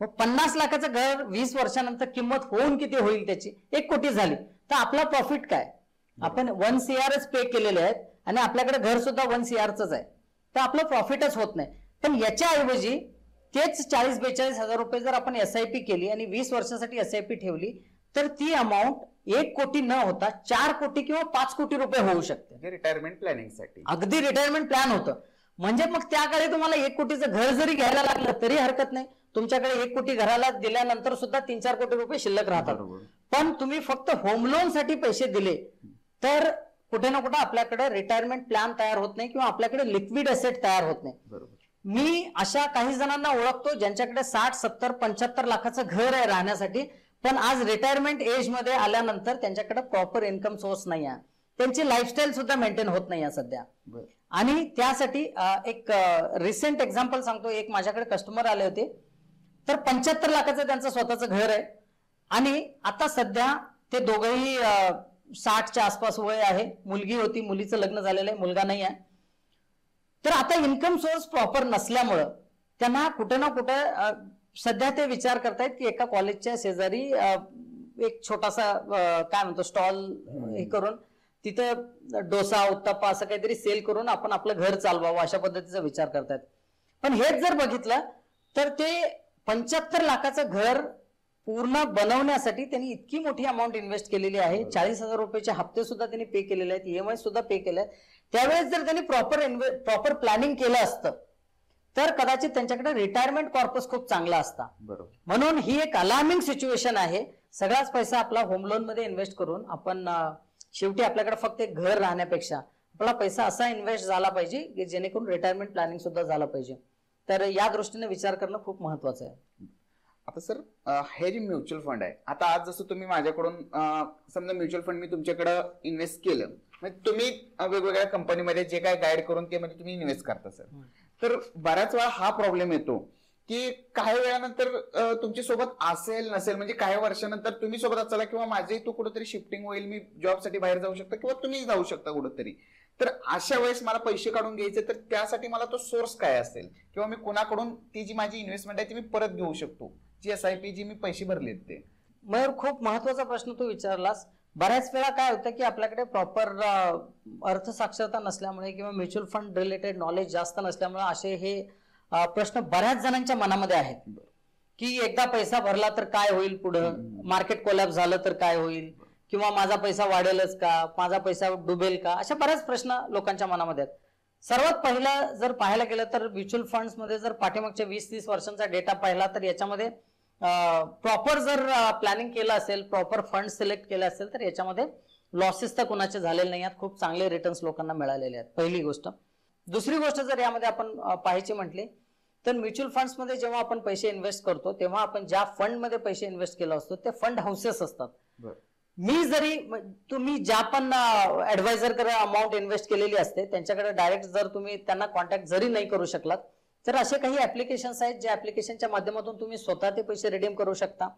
मग 50 लाखाचं घर 20 वर्षानंतर किंमत होऊन किती होईल त्याची, 1 कोटी झाली, तर आपला प्रॉफिट काय? आपण 1 CRच पे केलेले आहेत आणि आपल्याकडे घर सुद्धा 1 CRचंच आहे, तर आपलं प्रॉफिटच होत नाही. पण याच्या ऐवजी तेच 40-42 हजार रुपये जर आपण SIP केली आणि 20 वर्षासाठी SIP ठेवली तर ती अमाऊंट 1 कोटी न होता 4 कोटी किंवा 5 कोटी रुपये होऊ शकते. रिटायरमेंट प्लॅनिंग साठी अगदी रिटायरमेंट प्लॅन होतं. म्हणजे मग त्या काळी तुम्हाला 1 कोटीचं घर जरी घ्यायला लागलं तरी हरकत नाही. तुमच्याकडे 1 कोटी घराला दिल्यानंतर सुद्धा 3-4 कोटी रुपये शिल्लक राहतात. पण तुम्ही फक्त होम लोन साठी पैसे दिले तर कुठे ना कुठे आपल्याकडे रिटायरमेंट प्लॅन तयार होत नाही किंवा आपल्याकडे लिक्विड असेट तयार होत नाही. मी अशा काही जणांना ओळखतो ज्यांच्याकडे 60, 70, 75 लाखाचं घर आहे राहण्यासाठी, पण आज रिटायरमेंट एज मध्ये आल्यानंतर त्यांच्याकडे प्रॉपर इन्कम सोर्स नाही आहे. त्यांची लाईफस्टाईल सुद्धा मेंटेन होत नाही आहे सध्या. आणि त्यासाठी एक रिसेंट एक्झाम्पल सांगतो. एक माझ्याकडे कस्टमर आले होते, तर 75 लाखाचं त्यांचं स्वतःचं घर आहे आणि आता सध्या ते दोघंही 60च्या आसपास वय आहे. मुलगी होती, मुलीचं लग्न झालेलं आहे, मुलगा नाही आहे. तर आता इन्कम सोर्स प्रॉपर नसल्यामुळं त्यांना कुठे ना कुठे सध्या ते विचार करतायत की एका कॉलेजच्या शेजारी एक छोटासा काय म्हणतो स्टॉल हे करून तिथे डोसा उत्तप्पा असं काहीतरी सेल करून आपण आपलं घर चालवावं अशा पद्धतीचा विचार करतायत. पण हेच जर बघितलं तर ते 75 लाखाचं घर पूर्ण बनवण्यासाठी त्यांनी इतकी मोठी अमाऊंट इन्व्हेस्ट केलेली आहे. 40,000 रुपयाचे हप्ते सुद्धा त्यांनी पे केलेले आहेत, EMI सुद्धा पे केले आहेत. त्यावेळेस जर त्यांनी प्रॉपर प्लॅनिंग केलं असतं तर कदाचित त्यांच्याकडे रिटायरमेंट कॉर्पस खूप चांगला असता. म्हणून ही एक अलार्मिंग सिच्युएशन आहे. सगळाच पैसा आपला होम लोन मध्ये इन्व्हेस्ट करून आपण शेवटी आपल्याकडे फक्त एक घर राहण्यापेक्षा आपला पैसा असा इन्व्हेस्ट झाला पाहिजे की जेणेकरून रिटायरमेंट प्लॅनिंग सुद्धा झालं पाहिजे. तर या दृष्टीने विचार करणं खूप महत्वाचं आहे. आता सर हे जे म्युच्युअल फंड आहे, आता आज जसं तुम्ही माझ्याकडून समजा म्युच्युअल फंड मी तुमच्याकडे इन्व्हेस्ट केलं, म्हणजे तुम्ही वेगवेगळ्या कंपनीमध्ये जे काय गाईड करून ते म्हणजे तुम्ही इन्व्हेस्ट करता सर. तर बऱ्याच वेळा हा प्रॉब्लेम येतो की काही वेळानंतर तुमच्या सोबत असेल नसेल, म्हणजे काही वर्षानंतर तुम्ही सोबत असाल किंवा माझी तू कुठेतरी शिफ्टिंग होईल, मी जॉबसाठी बाहेर जाऊ शकता किंवा तुम्ही जाऊ शकता कुठेतरी. तर अशा वेळेस मला पैसे काढून घ्यायचे, तर त्यासाठी मला तो सोर्स काय असेल किंवा मी कोणाकडून ती जी माझी इन्व्हेस्टमेंट आहे ती मी परत घेऊ शकतो, जी SIP जी मी पैसे भरलेत ते. मयूर, खूप महत्वाचा प्रश्न तू विचारलास. बऱ्याच वेळा काय होतं की आपल्याकडे प्रॉपर अर्थसाक्षरता नसल्यामुळे किंवा म्युच्युअल फंड रिलेटेड नॉलेज जास्त नसल्यामुळे असे हे प्रश्न बऱ्याच जणांच्या मनामध्ये आहेत की एकदा पैसा भरला तर काय होईल, पुढं मार्केट कोलॅप्स झालं तर काय होईल, किंवा माझा पैसा वाढेलच का, माझा पैसा डुबेल का, अशा बऱ्याच प्रश्न लोकांच्या मनामध्ये आहेत. सर्वात पहिला जर पाहायला गेलं तर म्युच्युअल फंड्स मध्ये जर पाठीमागच्या 20-30 वर्षांचा डेटा पाहिला तर याच्यामध्ये प्रॉपर जर प्लॅनिंग केलं असेल, प्रॉपर फंड सिलेक्ट केले असेल तर याच्यामध्ये लॉसेस तर कुणाचे झालेले नाही आहेत. खूप चांगले रिटर्न्स लोकांना मिळालेले आहेत, पहिली गोष्ट. दुसरी गोष्ट जर यामध्ये आपण पाहायची म्हटली तर म्युच्युअल फंड्स मध्ये जेव्हा आपण पैसे इन्व्हेस्ट करतो तेव्हा आपण ज्या फंड मध्ये पैसे इन्व्हेस्ट केला असतो ते फंड हाऊसेस असतात. मी जरी तुम्ही ज्या पण ऍडवायझर कडे अमाऊंट इन्व्हेस्ट केलेली असते त्यांच्याकडे डायरेक्ट जर तुम्ही त्यांना कॉन्टॅक्ट जरी नाही करू शकलात तर असे काही ऍप्लिकेशन्स आहेत ज्या ऍप्लिकेशनच्या माध्यमातून तुम्ही स्वतः ते पैसे रिडीम करू शकता.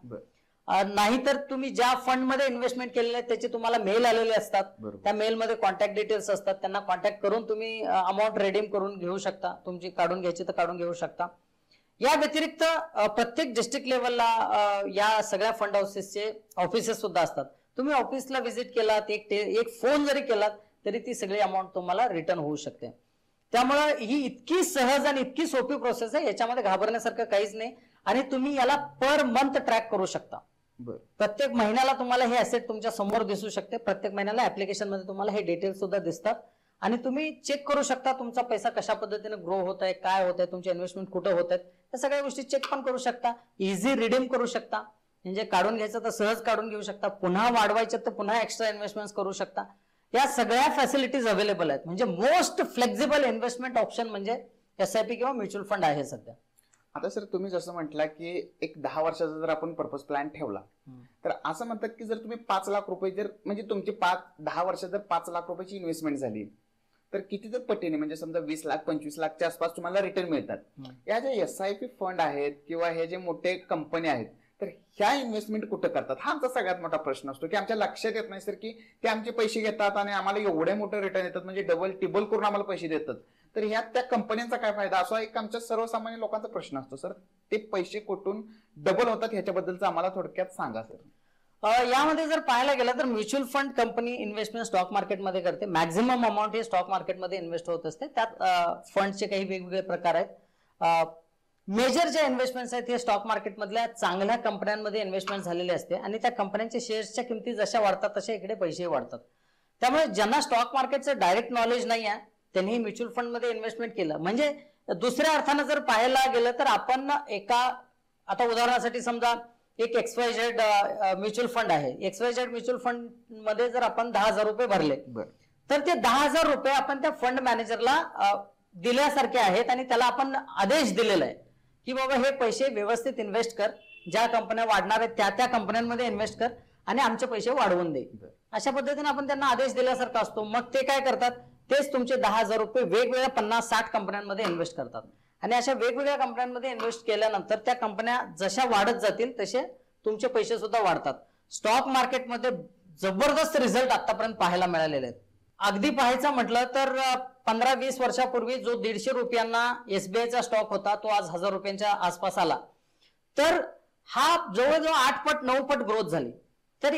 नाहीतर तुम्ही ज्या फंड मध्ये इन्व्हेस्टमेंट केलेले आहेत त्याचे तुम्हाला मेल आलेले असतात, त्या मेल मध्ये कॉन्टॅक्ट डिटेल्स असतात, त्यांना कॉन्टॅक्ट करून तुम्ही अमाऊंट रिडीम करून घेऊ शकता. तुमची काढून घ्यायची तर काढून घेऊ शकता. या व्यतिरिक्त प्रत्येक डिस्ट्रिक्ट लेवलला या सगळ्या फंड हाऊसेसचे ऑफिसेस सुद्धा असतात. तुम्ही ऑफिसला व्हिजिट केलात, एक फोन जरी केलात तरी ती सगळी अमाऊंट तुम्हाला रिटर्न होऊ शकते. त्यामुळे ही इतकी सहज आणि इतकी सोपी प्रोसेस आहे, याच्यामध्ये घाबरण्यासारखं काहीच नाही. आणि तुम्ही याला पर मंथ ट्रॅक करू शकता. प्रत्येक महिन्याला तुम्हाला हे असेट तुमच्या समोर दिसू शकते. प्रत्येक महिन्याला ऍप्लिकेशन मध्ये तुम्हाला हे डिटेल्स सुद्धा दिसतात आणि तुम्ही चेक करू शकता तुमचा पैसा कशा पद्धतीने ग्रो होत आहे, काय होत आहे, तुमचे इन्व्हेस्टमेंट कुठे होत आहेत, या सगळ्या गोष्टी चेक पण करू शकता. इझी रिडीम करू शकता, म्हणजे काढून घ्यायचं तर सहज काढून घेऊ शकता, पुन्हा वाढवायचं तर पुन्हा एक्स्ट्रा इन्व्हेस्टमेंट करू शकता. या सगळ्या फॅसिलिटीज अवेलेबल आहेत. म्हणजे मोस्ट फ्लेक्झिबल इन्व्हेस्टमेंट ऑप्शन म्हणजे SIP किंवा म्युच्युअल फंड आहे सध्या. आता सर तुम्ही जसं म्हटलं की एक 10 वर्षाचा जर आपण पर्पज प्लॅन ठेवला तर असं म्हणतात की जर तुम्ही 5 लाख रुपये जर म्हणजे तुमची 10 वर्षात जर 5 लाख रुपयाची इन्व्हेस्टमेंट झाली तर किती तर पटीने म्हणजे समजा 20 लाख 25 लाखच्या आसपास तुम्हाला रिटर्न मिळतात. या ज्या SIP फंड आहेत किंवा हे जे मोठे कंपनी आहेत तर ह्या इन्व्हेस्टमेंट कुठं करतात, हा आमचा सगळ्यात मोठा प्रश्न असतो की आमच्या लक्षात येत नाही सर की ते आमचे पैसे घेतात आणि आम्हाला एवढे मोठे रिटर्न येतात, म्हणजे डबल टिबल करून आम्हाला पैसे देतात. तर ह्यात त्या कंपन्यांचा काय फायदा, असा एक आमच्या सर्वसामान्य लोकांचा प्रश्न असतो. सर ते पैसे कुठून डबल होतात ह्याच्याबद्दलचं आम्हाला थोडक्यात सांगा सर. यामध्ये जर पाहायला गेलं तर mutual fund company investment stock मार्केटमध्ये करते. मॅक्झिमम अमाऊंट हे स्टॉक मार्केटमध्ये इन्व्हेस्ट होत असते. त्यात फंडचे काही वेगवेगळे प्रकार आहेत. मेजर ज्या इन्व्हेस्टमेंट्स आहेत हे स्टॉक मार्केटमधल्या चांगल्या कंपन्यांमध्ये इन्व्हेस्टमेंट झालेले असते आणि त्या कंपन्यांच्या शेअर्सच्या किमती जशा वाढतात तशा इकडे पैसे वाढतात. त्यामुळे ज्यांना स्टॉक मार्केटचं डायरेक्ट नॉलेज नाही आहे त्यांनी म्युच्युअल फंड मध्ये इन्व्हेस्टमेंट केलं म्हणजे दुसऱ्या अर्थानं जर पाहायला गेलं तर आपण आता उदाहरणासाठी समजा एक XYZ म्युच्युअल फंड आहे. XYZ म्युच्युअल फंड मध्ये जर आपण 10,000 रुपये भरले तर ते 10,000 रुपये आपण त्या फंड मॅनेजरला दिल्यासारखे आहेत आणि त्याला आपण आदेश दिलेला आहे की बाबा हे पैसे व्यवस्थित इन्व्हेस्ट कर, ज्या कंपन्या वाढणार आहेत त्या कंपन्यांमध्ये इन्व्हेस्ट कर आणि आमचे पैसे वाढवून दे. अशा पद्धतीने आपण त्यांना आदेश दिल्यासारखा असतो. मग ते काय करतात, तेच तुमचे 10,000 रुपये वेगवेगळ्या 50-60 कंपन्यांमध्ये इन्व्हेस्ट करतात आणि अशा वेगवेगळ्या कंपन्यांमध्ये इन्व्हेस्ट केल्यानंतर त्या कंपन्या जशा वाढत जातील तसे तुमचे पैसे सुद्धा वाढतात. स्टॉक मार्केटमध्ये जबरदस्त रिझल्ट आतापर्यंत पाहायला मिळालेले आहेत. अगदी पाहायचं म्हटलं तर 15-20 वर्षापूर्वी जो 150 रुपयांना SBIचा स्टॉक होता तो आज 1000 रुपयांच्या आसपास आला. तर हा जवळजवळ 8 पट 9 पट ग्रोथ झाली. तर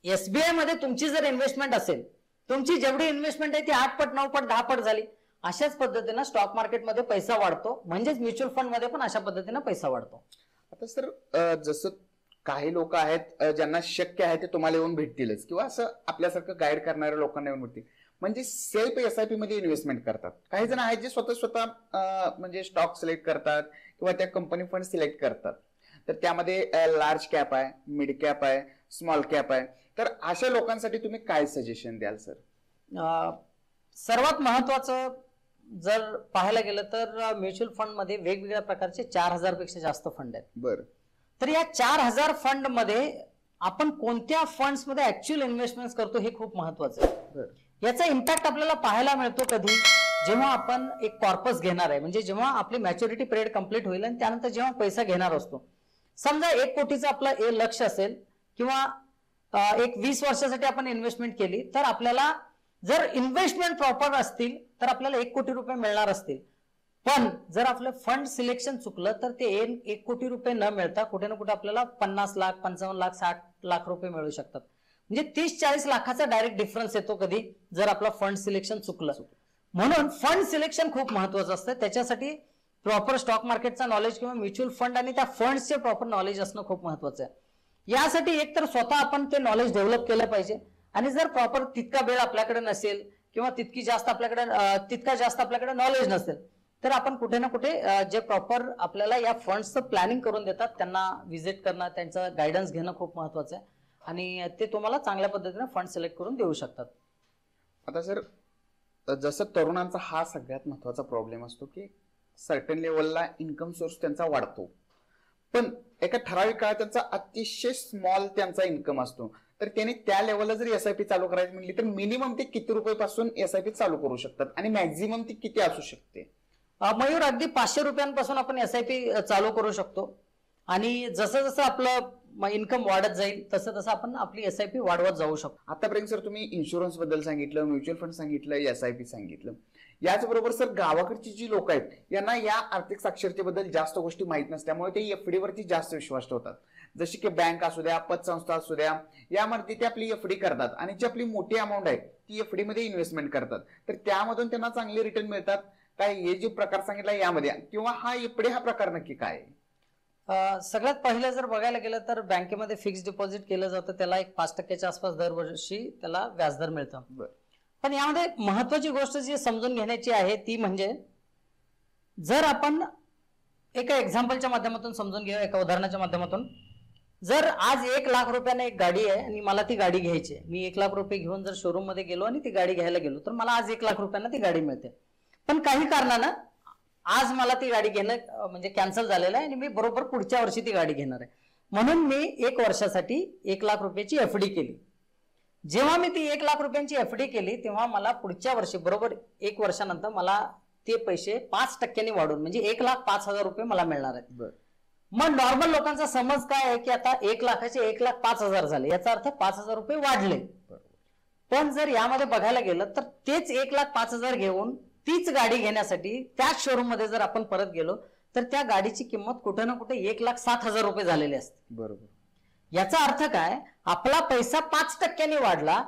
SBI मध्ये तुमची जर इन्व्हेस्टमेंट असेल, तुमची जेवढी इन्व्हेस्टमेंट आहे ती 8 पट 9 पट 10 पट झाली. अशाच पद्धतीनं स्टॉक मार्केटमध्ये पैसा वाढतो म्हणजेच म्युच्युअल फंड मध्ये पण अशा पद्धतीनं पैसा वाढतो. आता सर जसं काही लोक आहेत ज्यांना शक्य आहे ते तुम्हाला येऊन भेटतीलच किंवा असं आपल्यासारखं गाईड करणाऱ्या लोकांना येऊन भेटतील म्हणजे सेल्फ SIP मध्ये इन्व्हेस्टमेंट करतात. काही जण आहेत जे स्वतः म्हणजे स्टॉक सिलेक्ट करतात किंवा त्या कंपनी फंड सिलेक्ट करतात. तर त्यामध्ये लार्ज कॅप आहे, मिड कॅप आहे, स्मॉल कॅप आहे. तर अशा लोकांसाठी तुम्ही काय सजेशन द्याल सर? सर्वात महत्वाचं जर पाहायला गेलं तर म्युच्युअल फंड मध्ये वेगवेगळ्या प्रकारचे 4000 पेक्षा जास्त फंड आहेत. बरं. तर या 4000 फंड मध्ये आपण कोणत्या फंड्स मध्ये ऍक्च्युअल इन्व्हेस्टमेंट करतो हे खूप महत्वाचं आहे. याचा इम्पॅक्ट आपल्याला पाहायला मिळतो कधी, जेव्हा आपण एक कॉर्पस घेणार आहे म्हणजे जेव्हा आपली मॅच्युरिटी पिरियड कंप्लीट होईल आणि त्यानंतर जेव्हा पैसा घेणार असतो. समजा 1 कोटीचं आपलं लक्ष असेल किंवा एक 20 वर्षासाठी आपण इन्व्हेस्टमेंट केली तर आपल्याला जर इन्व्हेस्टमेंट प्रॉपर असतील तर आपल्याला 1 कोटी रुपये मिळणार असतील. पण जर आपलं फंड सिलेक्शन चुकलं तर ते 1 कोटी रुपये न मिळता कुठे ना कुठे आपल्याला 50 लाख 55 लाख 60 लाख रुपये मिळू शकतात. म्हणजे 30-40 लाखाचा डायरेक्ट डिफरन्स येतो कधी जर आपलं फंड सिलेक्शन चुकलं. म्हणून फंड सिलेक्शन खूप महत्वाचं असतं. त्याच्यासाठी प्रॉपर स्टॉक मार्केटचा नॉलेज किंवा म्युच्युअल फंड आणि त्या फंड्सचे प्रॉपर नॉलेज असणं खूप महत्वाचं आहे. यासाठी एक तर स्वतः आपण ते नॉलेज डेव्हलप केलं पाहिजे आणि जर प्रॉपर तितका वेळ आपल्याकडे नसेल किंवा तितका जास्त आपल्याकडे नॉलेज नसेल तर आपण कुठे ना कुठे जे प्रॉपर आपल्याला या फंड्सचं प्लॅनिंग करून देतात त्यांना व्हिजिट करणं, त्यांचं गायडन्स घेणं खूप महत्वाचं आहे आणि ते तुम्हाला चांगल्या पद्धतीने फंड सिलेक्ट करून देऊ शकतात. आता सर जसं तरुणांचा हा सगळ्यात महत्वाचा प्रॉब्लेम असतो की सर्टन लेवलला इन्कम सोर्स त्यांचा वाढतो पण एका ठराविक काळात त्यांचा अतिशय स्मॉल त्यांचा इन्कम असतो. तर त्यांनी त्या लेवलला जर SIP चालू करायची म्हणली तर मिनिमम ते किती रुपयापासून SIP चालू करू शकतात आणि मॅक्झिमम ती किती असू शकते? मयूर, अगदी 500 रुपयांपासून आपण SIP चालू करू शकतो आणि जसं जसं आपलं इन्कम वाढत जाईल तसं तसं आपण आपली SIP वाढवत जाऊ शकतो. आतापर्यंत सर तुम्ही इन्शुरन्स बद्दल सांगितलं, म्युच्युअल फंड सांगितलं, SIP सांगितलं. याचबरोबर सर गावाकडची जी लोक आहेत यांना या आर्थिक साक्षरतेबद्दल जास्त गोष्टी माहित नसल्यामुळे ते FD वरती जास्त विश्वास ठेवतात. जशी की बँक असू द्या, पतसंस्था असू द्या, यामध्ये ते आपली FD करतात आणि जी आपली मोठी अमाऊंट आहे ती FD मध्ये इन्व्हेस्टमेंट करतात. तर त्यामधून त्यांना चांगले रिटर्न मिळतात काय? हे जे प्रकार सांगितला यामध्ये किंवा हा FD हा प्रकार नक्की काय आहे? सगळ्यात पहिलं जर बघायला गेलं तर बँकेमध्ये फिक्स्ड डिपॉझिट केलं जातं, त्याला एक 5% आसपास दरवर्षी त्याला व्याजदर मिळतं. पण यामध्ये महत्वाची गोष्ट जी समजून घेण्याची आहे ती म्हणजे जर आपण एका एक्झाम्पलच्या माध्यमातून समजून घेऊ, एका उदाहरणाच्या माध्यमातून, जर आज 1 लाख रुपयाने एक गाडी आहे आणि मला ती गाडी घ्यायची आहे, मी 1 लाख रुपये घेऊन जर शोरूम मध्ये गेलो आणि ती गाडी घ्यायला गेलो तर मला आज 1 लाख रुपयांना ती गाडी मिळते. पण काही कारणानं आज मला ती गाडी घेणं म्हणजे कॅन्सल झालेलं आहे आणि मी बरोबर पुढच्या वर्षी ती गाडी घेणार आहे. म्हणून मी 1 वर्षासाठी 1 लाख रुपयाची FD केली. जेव्हा मी ती 1 लाख रुपयांची FD केली तेव्हा मला पुढच्या वर्षी बरोबर 1 वर्षानंतर मला ते पैसे 5% वाढून म्हणजे 1,05,000 रुपये मला मिळणार आहेत. मग नॉर्मल लोकांचा समज काय आहे की आता 1 लाखाचे 1,05,000 झाले, याचा अर्थ 5,000 रुपये वाढले. पण जर यामध्ये बघायला गेलं तर तेच 1,05,000 घेऊन तीच गाडी घेण्यासाठी त्याच शोरूम मध्ये जर आपण परत गेलो तर त्या गाडीची किंमत कुठे ना कुठे 1,07,000 रुपये झालेली असते. बरोबर. याचा अर्थ काय? आपला पैसा 5% वाढला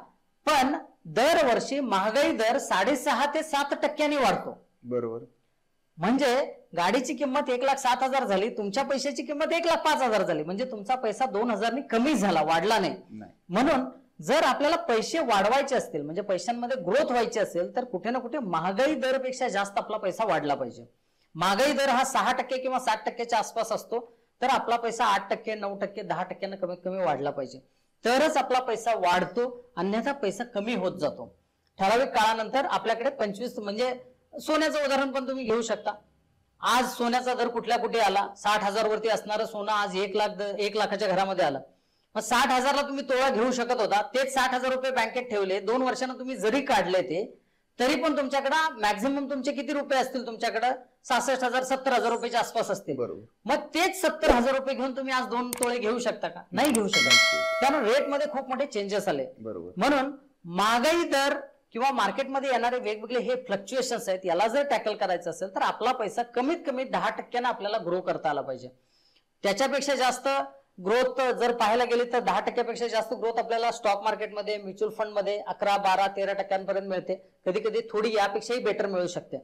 पण दरवर्षी महागाई दर 6.5 ते 7% वाढतो. बरोबर. म्हणजे गाडीची किंमत 1,07,000 झाली, तुमच्या पैशाची किंमत 1,05,000 झाली, म्हणजे तुमचा पैसा 2,000 कमी झाला, वाढला नाही. म्हणून जर आपल्याला पैसे वाढवायचे असतील, म्हणजे पैशांमध्ये ग्रोथ व्हायची असेल, तर कुठे ना कुठे महागाई दरपेक्षा जास्त आपला पैसा वाढला पाहिजे. महागाई दर हा 6% किंवा 7%च्या आसपास असतो, तर आपला पैसा 8%, 9%, 10% कमीत कमी वाढला पाहिजे, तरच आपला पैसा वाढतो, अन्यथा पैसा कमी होत जातो. ठराविक काळानंतर आपल्याकडे 25, म्हणजे सोन्याचं उदाहरण पण तुम्ही घेऊ शकता. आज सोन्याचा दर कुठल्या कुठे आला, 60,000 वरती असणारं सोनं आज 1 लाखाच्या घरामध्ये आलं. मग 60,000ला तुम्ही तोळा घेऊ शकत होता, तेच 60,000 रुपये बँकेत ठेवले, 2 वर्षांना तुम्ही जरी काढले ते, तरी पण तुमच्याकडे मॅक्झिमम तुमचे किती रुपये असतील, तुमच्याकडे 66,000 70,000 रुपयाच्या आसपास असतील. मग तेच 70,000 रुपये घेऊन तुम्ही आज 2 तोळे घेऊ शकता का? नाही घेऊ शकत. त्यामुळे रेट मध्ये खूप मोठे चेंजेस आले. म्हणून महागाई दर किंवा मार्केटमध्ये येणारे वेगवेगळे हे फ्लक्च्युएशन्स आहेत, याला जर टॅकल करायचं असेल तर आपला पैसा कमीत कमी 10% आपल्याला ग्रो करता आला पाहिजे. त्याच्यापेक्षा जास्त ग्रोथ जर पाहायला गेली तर 10% जास्त ग्रोथ आपल्याला स्टॉक मार्केटमध्ये, म्युच्युअल फंडमध्ये 11, 12, 13% मिळते. कधी कधी थोडी यापेक्षाही बेटर मिळू शकते.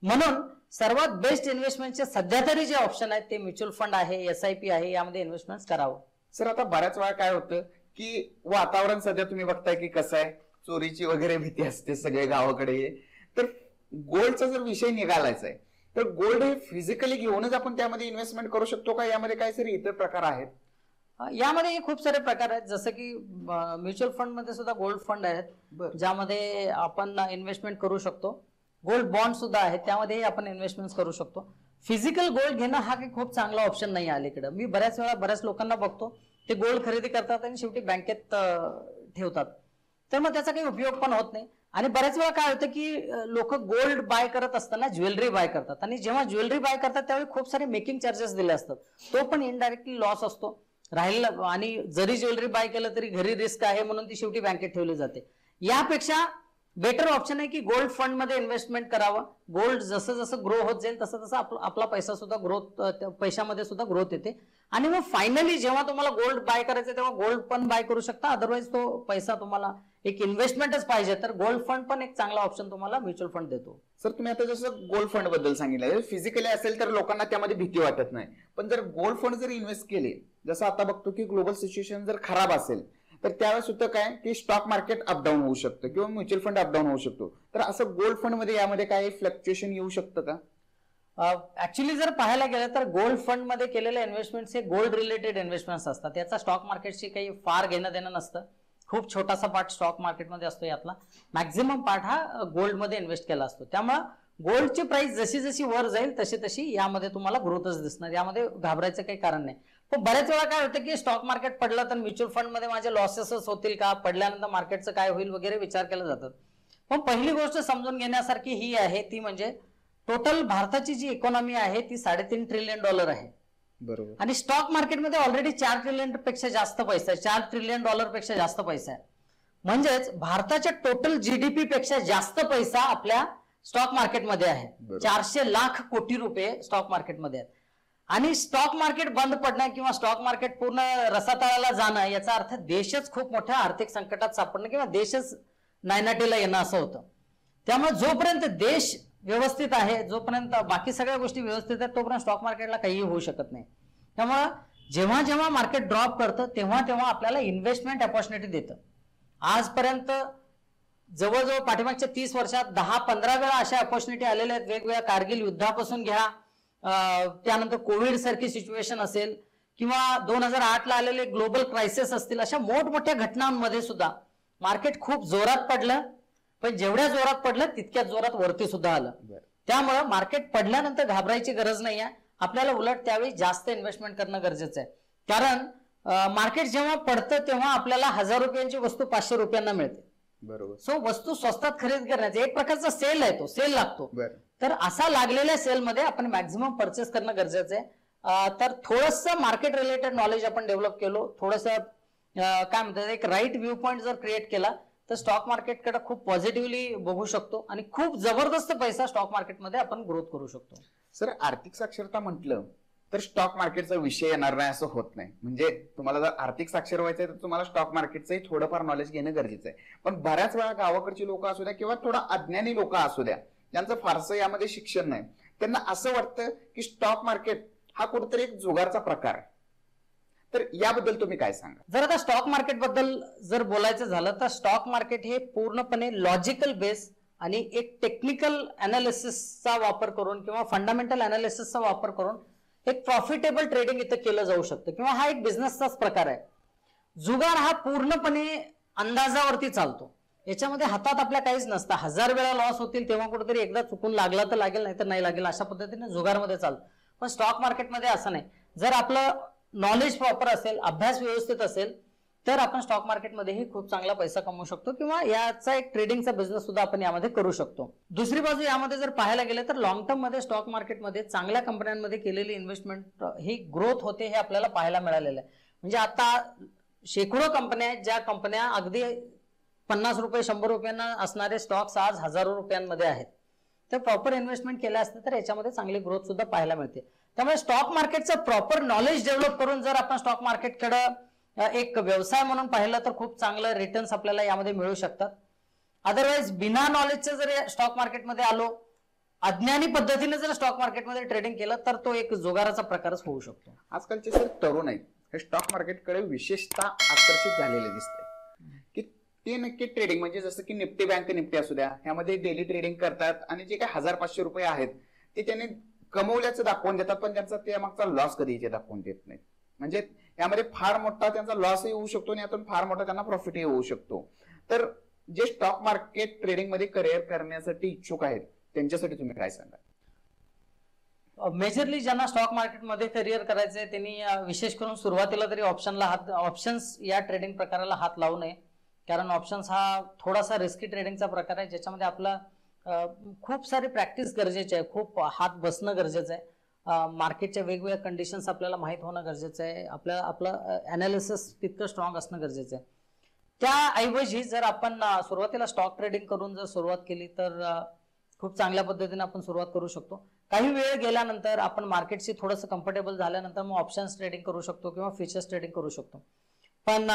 म्हणून सर्वात बेस्ट इन्व्हेस्टमेंटचे सध्या तरी जे ऑप्शन आहेत ते म्युच्युअल फंड आहे, SIP आहे, यामध्ये इन्व्हेस्टमेंट करावं. सर, आता बऱ्याच वेळा काय होतं की वातावरण सध्या तुम्ही बघताय की कसं आहे, चोरीची वगैरे भीती असते सगळे गावाकडे. तर गोल्डचा जर विषय निघालायचा आहे तर गोल्ड हे फिजिकली घेऊनच आपण त्यामध्ये इन्व्हेस्टमेंट करू शकतो का? यामध्ये काय सर इतर प्रकार आहेत? यामध्ये खूप सारे प्रकार आहेत. जसं की म्युच्युअल फंड मध्ये सुद्धा गोल्ड फंड आहेत, ज्यामध्ये आपण इन्व्हेस्टमेंट करू शकतो. गोल्ड बॉन्ड सुद्धा आहेत, त्यामध्ये आपण इन्व्हेस्टमेंट करू शकतो. फिजिकल गोल्ड घेणं हा काही खूप चांगला ऑप्शन नाही अलीकडे. मी बऱ्याच वेळा बऱ्याच लोकांना बघतो, ते गोल्ड खरेदी करतात आणि शेवटी बँकेत ठेवतात, तर मग त्याचा काही उपयोग पण होत नाही. आणि बऱ्याच वेळा काय होतं की लोक गोल्ड बाय करत असताना ज्वेलरी बाय करतात, आणि जेव्हा ज्वेलरी बाय करतात त्यावेळी खूप सारे मेकिंग चार्जेस दिले असतात, तो पण इनडायरेक्टली लॉस असतो राहिला. आणि जरी ज्वेलरी बाय केलं तरी घरी रिस्क आहे म्हणून ती शेवटी बँकेत ठेवली जाते. यापेक्षा बेटर ऑप्शन आहे की गोल्ड फंड मध्ये इन्व्हेस्टमेंट करावं. गोल्ड जसं जसं ग्रो होत जाईल तसं तसं आपला पैसा सुद्धा ग्रोथ, पैशामध्ये सुद्धा ग्रोथ येते. आणि मग फायनली जेव्हा तुम्हाला गोल्ड बाय करायचं तेव्हा गोल्ड पण बाय करू शकता. अदरवाईज तो पैसा तुम्हाला एक इन्व्हेस्टमेंटच पाहिजे तर गोल्ड फंड पण एक चांगला ऑप्शन तुम्हाला म्युच्युअल फंड देतो. सर, तुम्ही आता जसं गोल्ड फंड बद्दल सांगितलं, फिजिकली असेल तर लोकांना त्यामध्ये भीती वाटत नाही, पण जर गोल्ड फंड जर इन्व्हेस्ट केले, जसं आता बघतो की ग्लोबल सिच्युएशन जर खराब असेल तर त्यावेळेस होतं काय की स्टॉक मार्केट अपडाऊन होऊ शकतं किंवा म्युच्युअल फंड अपडाऊन होऊ शकतो. तर असं गोल्ड फंड मध्ये यामध्ये काय फ्लक्च्युएशन येऊ शकतं का? ऍक्च्युली जर पाहायला गेलं तर गोल्ड फंड मध्ये केलेले इन्व्हेस्टमेंट्स हे गोल्ड रिलेटेड इन्व्हेस्टमेंट्स असतात. त्याचा स्टॉक मार्केटशी काही फार घेणं देणं नसतं. खूप छोटासा पार्ट स्टॉक मार्केटमध्ये असतो, यातला मॅक्झिमम पार्ट हा गोल्डमध्ये इन्व्हेस्ट केला असतो. त्यामुळे गोल्डची प्राइस जशी जशी वर जाईल तशी तशी यामध्ये तुम्हाला ग्रोथच दिसणार, यामध्ये घाबरायचं काही कारण नाही. पण बऱ्याच वेळा काय होतं की स्टॉक मार्केट पडलं तर म्युच्युअल फंड मध्ये माझे लॉसेसच होतील का, पडल्यानंतर मार्केटचं काय होईल वगैरे विचार केला जातात. पण पहिली गोष्ट समजून घेण्यासारखी ही आहे, ती म्हणजे टोटल भारताची जी इकॉनॉमी आहे ती $3.5 ट्रिलियन आहे. बरोबर. आणि स्टॉक मार्केटमध्ये ऑलरेडी 4 ट्रिलियन पेक्षा जास्त पैसा आहे, $4 ट्रिलियन पेक्षा जास्त पैसा आहे. म्हणजेच भारताच्या टोटल GDP पेक्षा जास्त पैसा आपल्या स्टॉक मार्केटमध्ये आहे. 400 लाख कोटी रुपये स्टॉक मार्केटमध्ये आहेत. आणि स्टॉक मार्केट बंद पडणं किंवा स्टॉक मार्केट पूर्ण रसातळाला जाणं याचा अर्थ देशच खूप मोठ्या आर्थिक संकटात सापडणं किंवा देशच नायनाटीला येणं असं होतं. त्यामुळे जोपर्यंत देश व्यवस्थित आहे, जोपर्यंत बाकी सगळ्या गोष्टी व्यवस्थित आहेत, तोपर्यंत स्टॉक मार्केटला काहीही होऊ शकत नाही. त्यामुळं जेव्हा जेव्हा मार्केट ड्रॉप करतं तेव्हा तेव्हा आपल्याला इन्व्हेस्टमेंट अपॉर्च्युनिटी देतं. आजपर्यंत जवळजवळ पाठीमागच्या 30 वर्षात 10-15 वेळा अशा अपॉर्च्युनिटी आलेल्या आहेत. वेगवेगळ्या कारगिल युद्धापासून घ्या, त्यानंतर कोविड सारखी सिच्युएशन असेल किंवा 2008ला आलेले ग्लोबल क्रायसिस असतील, अशा मोठमोठ्या घटनांमध्ये सुद्धा मार्केट खूप जोरात पडलं, पण जेवढ्या जोरात पडलं तितक्याच जोरात वरती सुद्धा आलं. त्यामुळे मार्केट पडल्यानंतर घाबरायची गरज नाही आहे. आपल्याला उलट त्यावेळी जास्त इन्व्हेस्टमेंट करणं गरजेचं आहे. कारण मार्केट जेव्हा पडतं तेव्हा आपल्याला 1000 रुपयांची वस्तू 500 रुपयांना मिळते. बरोबर. सो वस्तू स्वस्तात खरेदी करण्याचा एक प्रकारचा सेल आहे, तो सेल लागतो. तर असा लागलेल्या सेलमध्ये आपण मॅक्झिमम परचेस करणं गरजेचं आहे. तर थोडंसं मार्केट रिलेटेड नॉलेज आपण डेव्हलप केलो, थोडंसं काय म्हणतात एक राईट व्ह्यू पॉईंट जर क्रिएट केला तर स्टॉक मार्केटकडे खूप पॉझिटिव्हली बघू शकतो आणि खूप जबरदस्त पैसा स्टॉक मार्केटमध्ये आपण ग्रोथ करू शकतो. सर, आर्थिक साक्षरता म्हटलं तर स्टॉक मार्केटचा विषय येणार नाही असं होत नाही. म्हणजे तुम्हाला जर आर्थिक साक्षर व्हायचं आहे तर तुम्हाला स्टॉक मार्केटचंही थोडंफार नॉलेज घेणं गरजेचं आहे. पण बऱ्याच वेळा गावाकडची लोक असू द्या किंवा थोडा अज्ञानी लोक असू द्या, ज्यांचं फारसं यामध्ये शिक्षण नाही, त्यांना असं वाटतं की स्टॉक मार्केट हा कुठेतरी एक जुगारचा प्रकार आहे. तर याबद्दल तुम्ही काय सांगा? जर आता स्टॉक मार्केट बद्दल जर बोलायचं झालं तर स्टॉक मार्केट हे पूर्णपणे लॉजिकल बेस आणि एक टेक्निकल अनालिसिसचा वापर करून किंवा फंडामेंटल अनालिसिसचा वापर करून एक प्रॉफिटेबल ट्रेडिंग इथं केलं जाऊ शकतं किंवा हा एक बिझनेसचाच प्रकार आहे. जुगार हा पूर्णपणे अंदाजावरती चालतो. याच्यामध्ये हातात आपल्या काहीच नसतं. 1000 वेळा लॉस होतील तेव्हा कुठेतरी एकदा चुकून लागला तर लागेल, नाही तर नाही लागेल, अशा पद्धतीने जुगारमध्ये चालतं. पण स्टॉक मार्केटमध्ये असं नाही. जर आपलं नॉलेज प्रॉपर असेल, अभ्यास व्यवस्थित असेल तर आपण स्टॉक मार्केटमध्येही खूप चांगला पैसा कमवू शकतो किंवा याचा एक ट्रेडिंगचा बिझनेस सुद्धा आपण यामध्ये करू शकतो. दुसरी बाजू यामध्ये जर पाहायला गेलं तर लॉंग टर्म मध्ये स्टॉक मार्केटमध्ये चांगल्या कंपन्यांमध्ये केलेली इन्व्हेस्टमेंट ही ग्रोथ होते हे आपल्याला पाहायला मिळालेलं आहे. म्हणजे आता शेकडो कंपन्या आहेत ज्या कंपन्या अगदी 50 रुपये 100 रुपयांना असणारे स्टॉक्स आज हजारो रुपयांमध्ये आहेत. तर प्रॉपर इन्व्हेस्टमेंट केलं असतं तर याच्यामध्ये चांगली ग्रोथ सुद्धा पाहायला मिळते. त्यामुळे स्टॉक मार्केटचं प्रॉपर नॉलेज डेव्हलप करून जर आपण स्टॉक मार्केटकडे एक व्यवसाय म्हणून पाहिलं तर खूप चांगलं रिटर्न्स आपल्याला यामध्ये मिळू शकतात. अदरवाईज बिना नॉलेजचं जर स्टॉक मार्केटमध्ये आलो, अज्ञानी पद्धतीने जर स्टॉक मार्केटमध्ये ट्रेडिंग केलं तर तो एक जुगाराचा प्रकारच होऊ शकतो. आजकालचे सर तरुण आहेत हे स्टॉक मार्केटकडे विशेषतः आकर्षित झालेले दिसते की ते नक्की ट्रेडिंग म्हणजे जसं की निफ्टी बँक निफ्टी असू द्या, ह्यामध्ये डेली ट्रेडिंग करतात आणि जे काही 1000-500 रुपये आहेत ते त्यांनी कमवल्याचं दाखवून देतात, पण त्यांचा त्या मागचा लॉस कधीही दाखवून देत नाही. म्हणजे यामध्ये फार मोठा त्यांचा लॉसही होऊ शकतो आणि यातून फार मोठा त्यांना प्रॉफिटही होऊ शकतो. तर जे स्टॉक मार्केट ट्रेडिंग मध्ये करिअर करण्यासाठी इच्छुक आहेत त्यांच्यासाठी तुम्ही काय सांगा? मेजरली ज्यांना स्टॉक मार्केटमध्ये करिअर करायचंय त्यांनी विशेष करून सुरुवातीला तरी ऑप्शन्स या ट्रेडिंग प्रकाराला हात लावू नये. कारण ऑप्शन्स हा थोडासा रिस्की ट्रेडिंगचा प्रकार आहे ज्याच्यामध्ये आपला खूप सारी प्रॅक्टिस गरजेची आहे, खूप हात बसणं गरजेचं आहे, मार्केटच्या वेगवेगळ्या कंडिशन्स आपल्याला माहीत होणं गरजेचं आहे, आपलं अनालिसिस तितकं स्ट्रॉंग असणं गरजेचं आहे. त्याऐवजी जर आपण सुरुवातीला स्टॉक ट्रेडिंग करून जर सुरुवात केली तर खूप चांगल्या पद्धतीने आपण सुरुवात करू शकतो. काही वेळ गेल्यानंतर आपण मार्केटशी थोडंसं कम्फर्टेबल झाल्यानंतर मग ऑप्शन्स ट्रेडिंग करू शकतो किंवा फ्युचर्स ट्रेडिंग करू शकतो. पण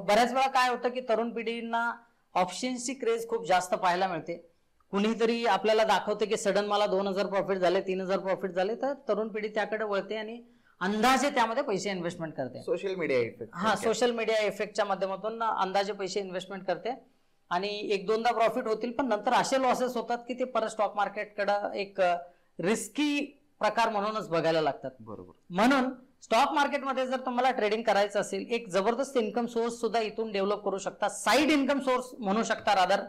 बऱ्याच वेळा काय होतं की तरुण पिढींना ऑप्शन्सची क्रेज खूप जास्त पाहायला मिळते. कुणीतरी आपल्याला दाखवते की सडन मला 2000 प्रॉफिट झाले, 3000 प्रॉफिट झाले, तर तरुण पिढी त्याकडे वळते आणि अंदाजे त्यामध्ये पैसे इन्व्हेस्टमेंट करते. Social media effect, social media इफेक्टच्या माध्यमातून अंदाजे पैसे इन्व्हेस्टमेंट करते आणि 1-2दा प्रॉफिट होतील, पण नंतर असे लॉसेस होतात की ते परत स्टॉक मार्केटकडे एक रिस्की प्रकार म्हणूनच बघायला लागतात. बरोबर. म्हणून स्टॉक मार्केटमध्ये जर तुम्हाला ट्रेडिंग करायचं असेल, एक जबरदस्त इन्कम सोर्स सुद्धा इथून डेव्हलप करू शकता. साईड इन्कम सोर्स म्हणू शकता. रादर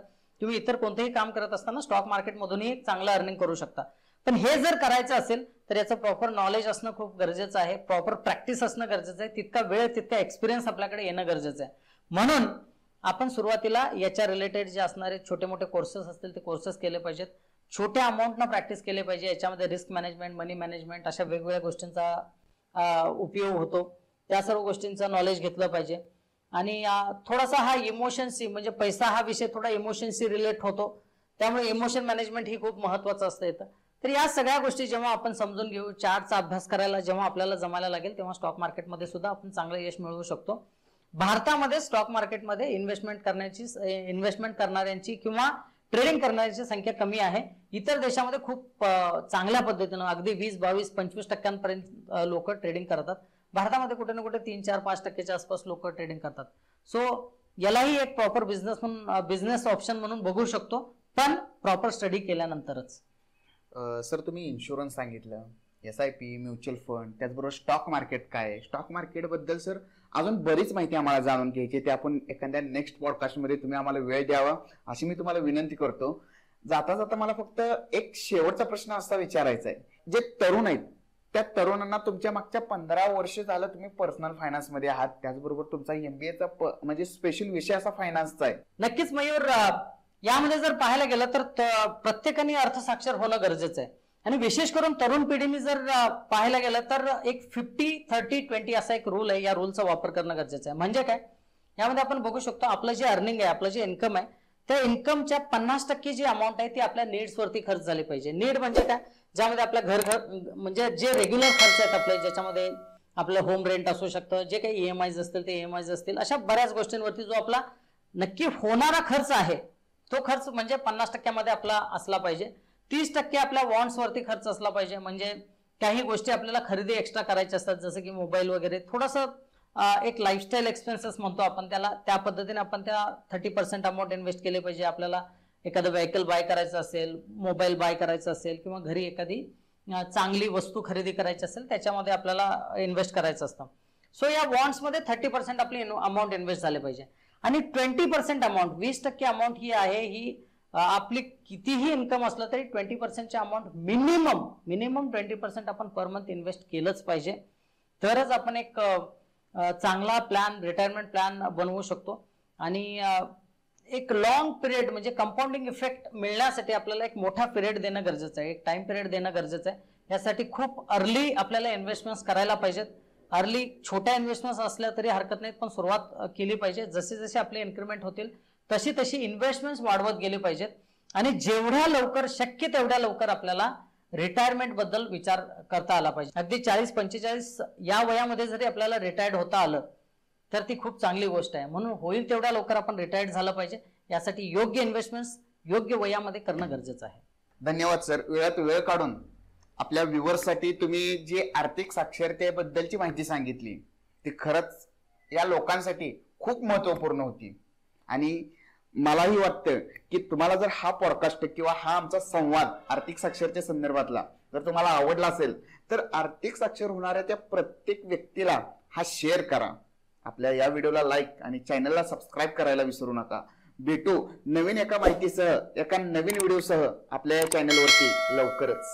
तुम्ही इतर कोणतेही काम करत असताना स्टॉक मार्केटमधूनही एक चांगलं अर्निंग करू शकता. पण हे जर करायचं असेल तर याचं प्रॉपर नॉलेज असणं खूप गरजेचं आहे, प्रॉपर प्रॅक्टिस असणं गरजेचं आहे, तितका वेळ तितका एक्सपिरियन्स आपल्याकडे येणं गरजेचं आहे. म्हणून आपण सुरुवातीला याच्या रिलेटेड जे असणारे छोटे मोठे कोर्सेस असतील ते कोर्सेस केले पाहिजेत. छोट्या अमाऊंटनं प्रॅक्टिस केले पाहिजे. याच्यामध्ये रिस्क मॅनेजमेंट, मनी मॅनेजमेंट अशा वेगवेगळ्या गोष्टींचा उपयोग होतो. त्या सर्व गोष्टींचं नॉलेज घेतलं पाहिजे. आणि थोडासा हा इमोशन्सशी म्हणजे पैसा हा विषय थोडा इमोशन्सशी रिलेट होतो, त्यामुळे इमोशन मॅनेजमेंट ही खूप महत्वाचं असतं इथं. तर या सगळ्या गोष्टी जेव्हा आपण समजून घेऊ, चार्टचा अभ्यास करायला जेव्हा आपल्याला जमायला लागेल तेव्हा स्टॉक मार्केटमध्ये सुद्धा आपण चांगलं यश मिळवू शकतो. भारतामध्ये स्टॉक मार्केटमध्ये इन्व्हेस्टमेंट करणाऱ्यांची किंवा ट्रेडिंग करणाऱ्यांची संख्या कमी आहे. इतर देशामध्ये खूप चांगल्या पद्धतीनं अगदी 20, 22, 25% लोक ट्रेडिंग करतात. भारतामध्ये कुठे ना कुठे 3, 4, 5% आसपास लोक ट्रेडिंग करतात. सो यालाही एक प्रॉपर बिझनेस ऑप्शन म्हणून बघू शकतो, पण प्रॉपर स्टडी केल्यानंतरच. सर तुम्ही इन्शुरन्स सांगितलं, SIP, म्युच्युअल फंड, त्याचबरोबर स्टॉक मार्केट काय आहे, स्टॉक मार्केट बद्दल सर अजून बरीच माहिती आम्हाला जाणून घ्यायची, ते आपण एखाद्या नेक्स्ट पॉडकास्टमध्ये तुम्ही आम्हाला वेळ द्यावा अशी मी तुम्हाला विनंती करतो. जाता जाता मला फक्त एक शेवटचा प्रश्न असा विचारायचा आहे, जे तरुण आहेत त्या तरुणांना तुमच्या मागच्या 15 वर्ष झालं तुम्ही पर्सनल फायनान्स मध्ये आहात, त्याचबरोबर तुमचा MBA म्हणजे स्पेशल विषय असा फायनान्सचा आहे. नक्कीच मयूर, यामध्ये जर पाहायला गेलं तर प्रत्येकाने अर्थसाक्षर होणं गरजेचं आहे. आणि विशेष करून तरुण पिढीने जर पाहायला गेलं तर एक 50-30-20 असा एक रूल आहे. या रूलचा वापर करणं गरजेचं आहे. म्हणजे काय, यामध्ये आपण बघू शकतो आपलं जे अर्निंग आहे, आपलं जे इन्कम आहे, त्या इन्कमच्या 50% जी अमाऊंट आहे ती आपल्या नीड्स वरती खर्च झाली पाहिजे. नीड म्हणजे काय, ज्यामध्ये आपल्या घर म्हणजे जे रेग्युलर खर्च आहेत आपले, ज्याच्यामध्ये आपलं होम रेंट असू शकतं, जे काही EMIs असतील ते EMIs असतील, अशा बऱ्याच गोष्टींवरती जो आपला नक्की होणारा खर्च आहे तो खर्च म्हणजे 50% मध्ये आपला असला पाहिजे. 30% आपल्या वॉन्ट्स वरती खर्च असला पाहिजे. म्हणजे काही गोष्टी आपल्याला खरेदी एक्स्ट्रा करायच्या असतात, जसं की मोबाईल वगैरे, थोडंसं एक लाईफस्टाईल एक्सपेन्सेस म्हणतो आपण त्याला, त्या पद्धतीने आपण त्या 30% अमाऊंट इन्व्हेस्ट केले पाहिजे. आपल्याला एखादं व्हेकल बाय करायचं असेल, मोबाईल बाय करायचं असेल, किंवा घरी एखादी चांगली वस्तू खरेदी करायची असेल, त्याच्यामध्ये आपल्याला इन्व्हेस्ट करायचं असतं. सो या वॉन्ट्समध्ये 30% आपली अमाऊंट इन्व्हेस्ट झाले पाहिजे. आणि 20% अमाऊंट, 20% अमाऊंट ही आहे, ही आपली कितीही इन्कम असलं तरी 20%ची अमाऊंट मिनिमम 20% आपण पर मंथ इन्व्हेस्ट केलंच पाहिजे. तरच आपण एक चांगला प्लॅन, रिटायरमेंट प्लॅन बनवू शकतो. आणि एक लॉंग पिरियड म्हणजे कंपाऊंडिंग इफेक्ट मिळण्यासाठी आपल्याला एक मोठा पिरियड देणं गरजेचं आहे, एक टाइम पिरियड देणं गरजेचं आहे. यासाठी खूप अर्ली आपल्याला इन्व्हेस्टमेंट्स करायला पाहिजेत. अर्ली छोट्या इन्व्हेस्टमेंट्स असल्या तरी हरकत नाहीत, पण सुरुवात केली पाहिजे. जसे जसे आपले इन्क्रीमेंट होतील तशी तशी इन्व्हेस्टमेंट्स वाढवत गेली पाहिजेत. आणि जेवढ्या लवकर शक्य तेवढ्या लवकर आपल्याला रिटायरमेंट बद्दल विचार करता आला पाहिजे. अगदी 40-45 या वयामध्ये जरी आपल्याला रिटायर्ड होता आलं तर ती खूप चांगली गोष्ट आहे. म्हणून होईल तेवढ्या लवकर आपण रिटायर्ड झालं पाहिजे. यासाठी योग्य इन्व्हेस्टमेंट्स योग्य वयामध्ये करणं गरजेचं आहे. धन्यवाद सर. वेळात वेळ काढून आपल्या व्ह्युअर्ससाठी तुम्ही जी आर्थिक साक्षरतेबद्दलची माहिती सांगितली ती खरंच या लोकांसाठी खूप महत्वपूर्ण होती. आणि मलाही वाटतं की तुम्हाला जर हा पॉडकास्ट किंवा हा आमचा संवाद आर्थिक साक्षरते संदर्भातला जर तुम्हाला आवडला असेल तर आर्थिक साक्षर होणाऱ्या त्या प्रत्येक व्यक्तीला हा शेअर करा. आपल्या या व्हिडिओला लाईक आणि चॅनलला सबस्क्राईब करायला विसरू नका. भेटू नवीन एका माहितीसह, एका नवीन व्हिडिओसह आपल्या या चॅनलवरती लवकरच.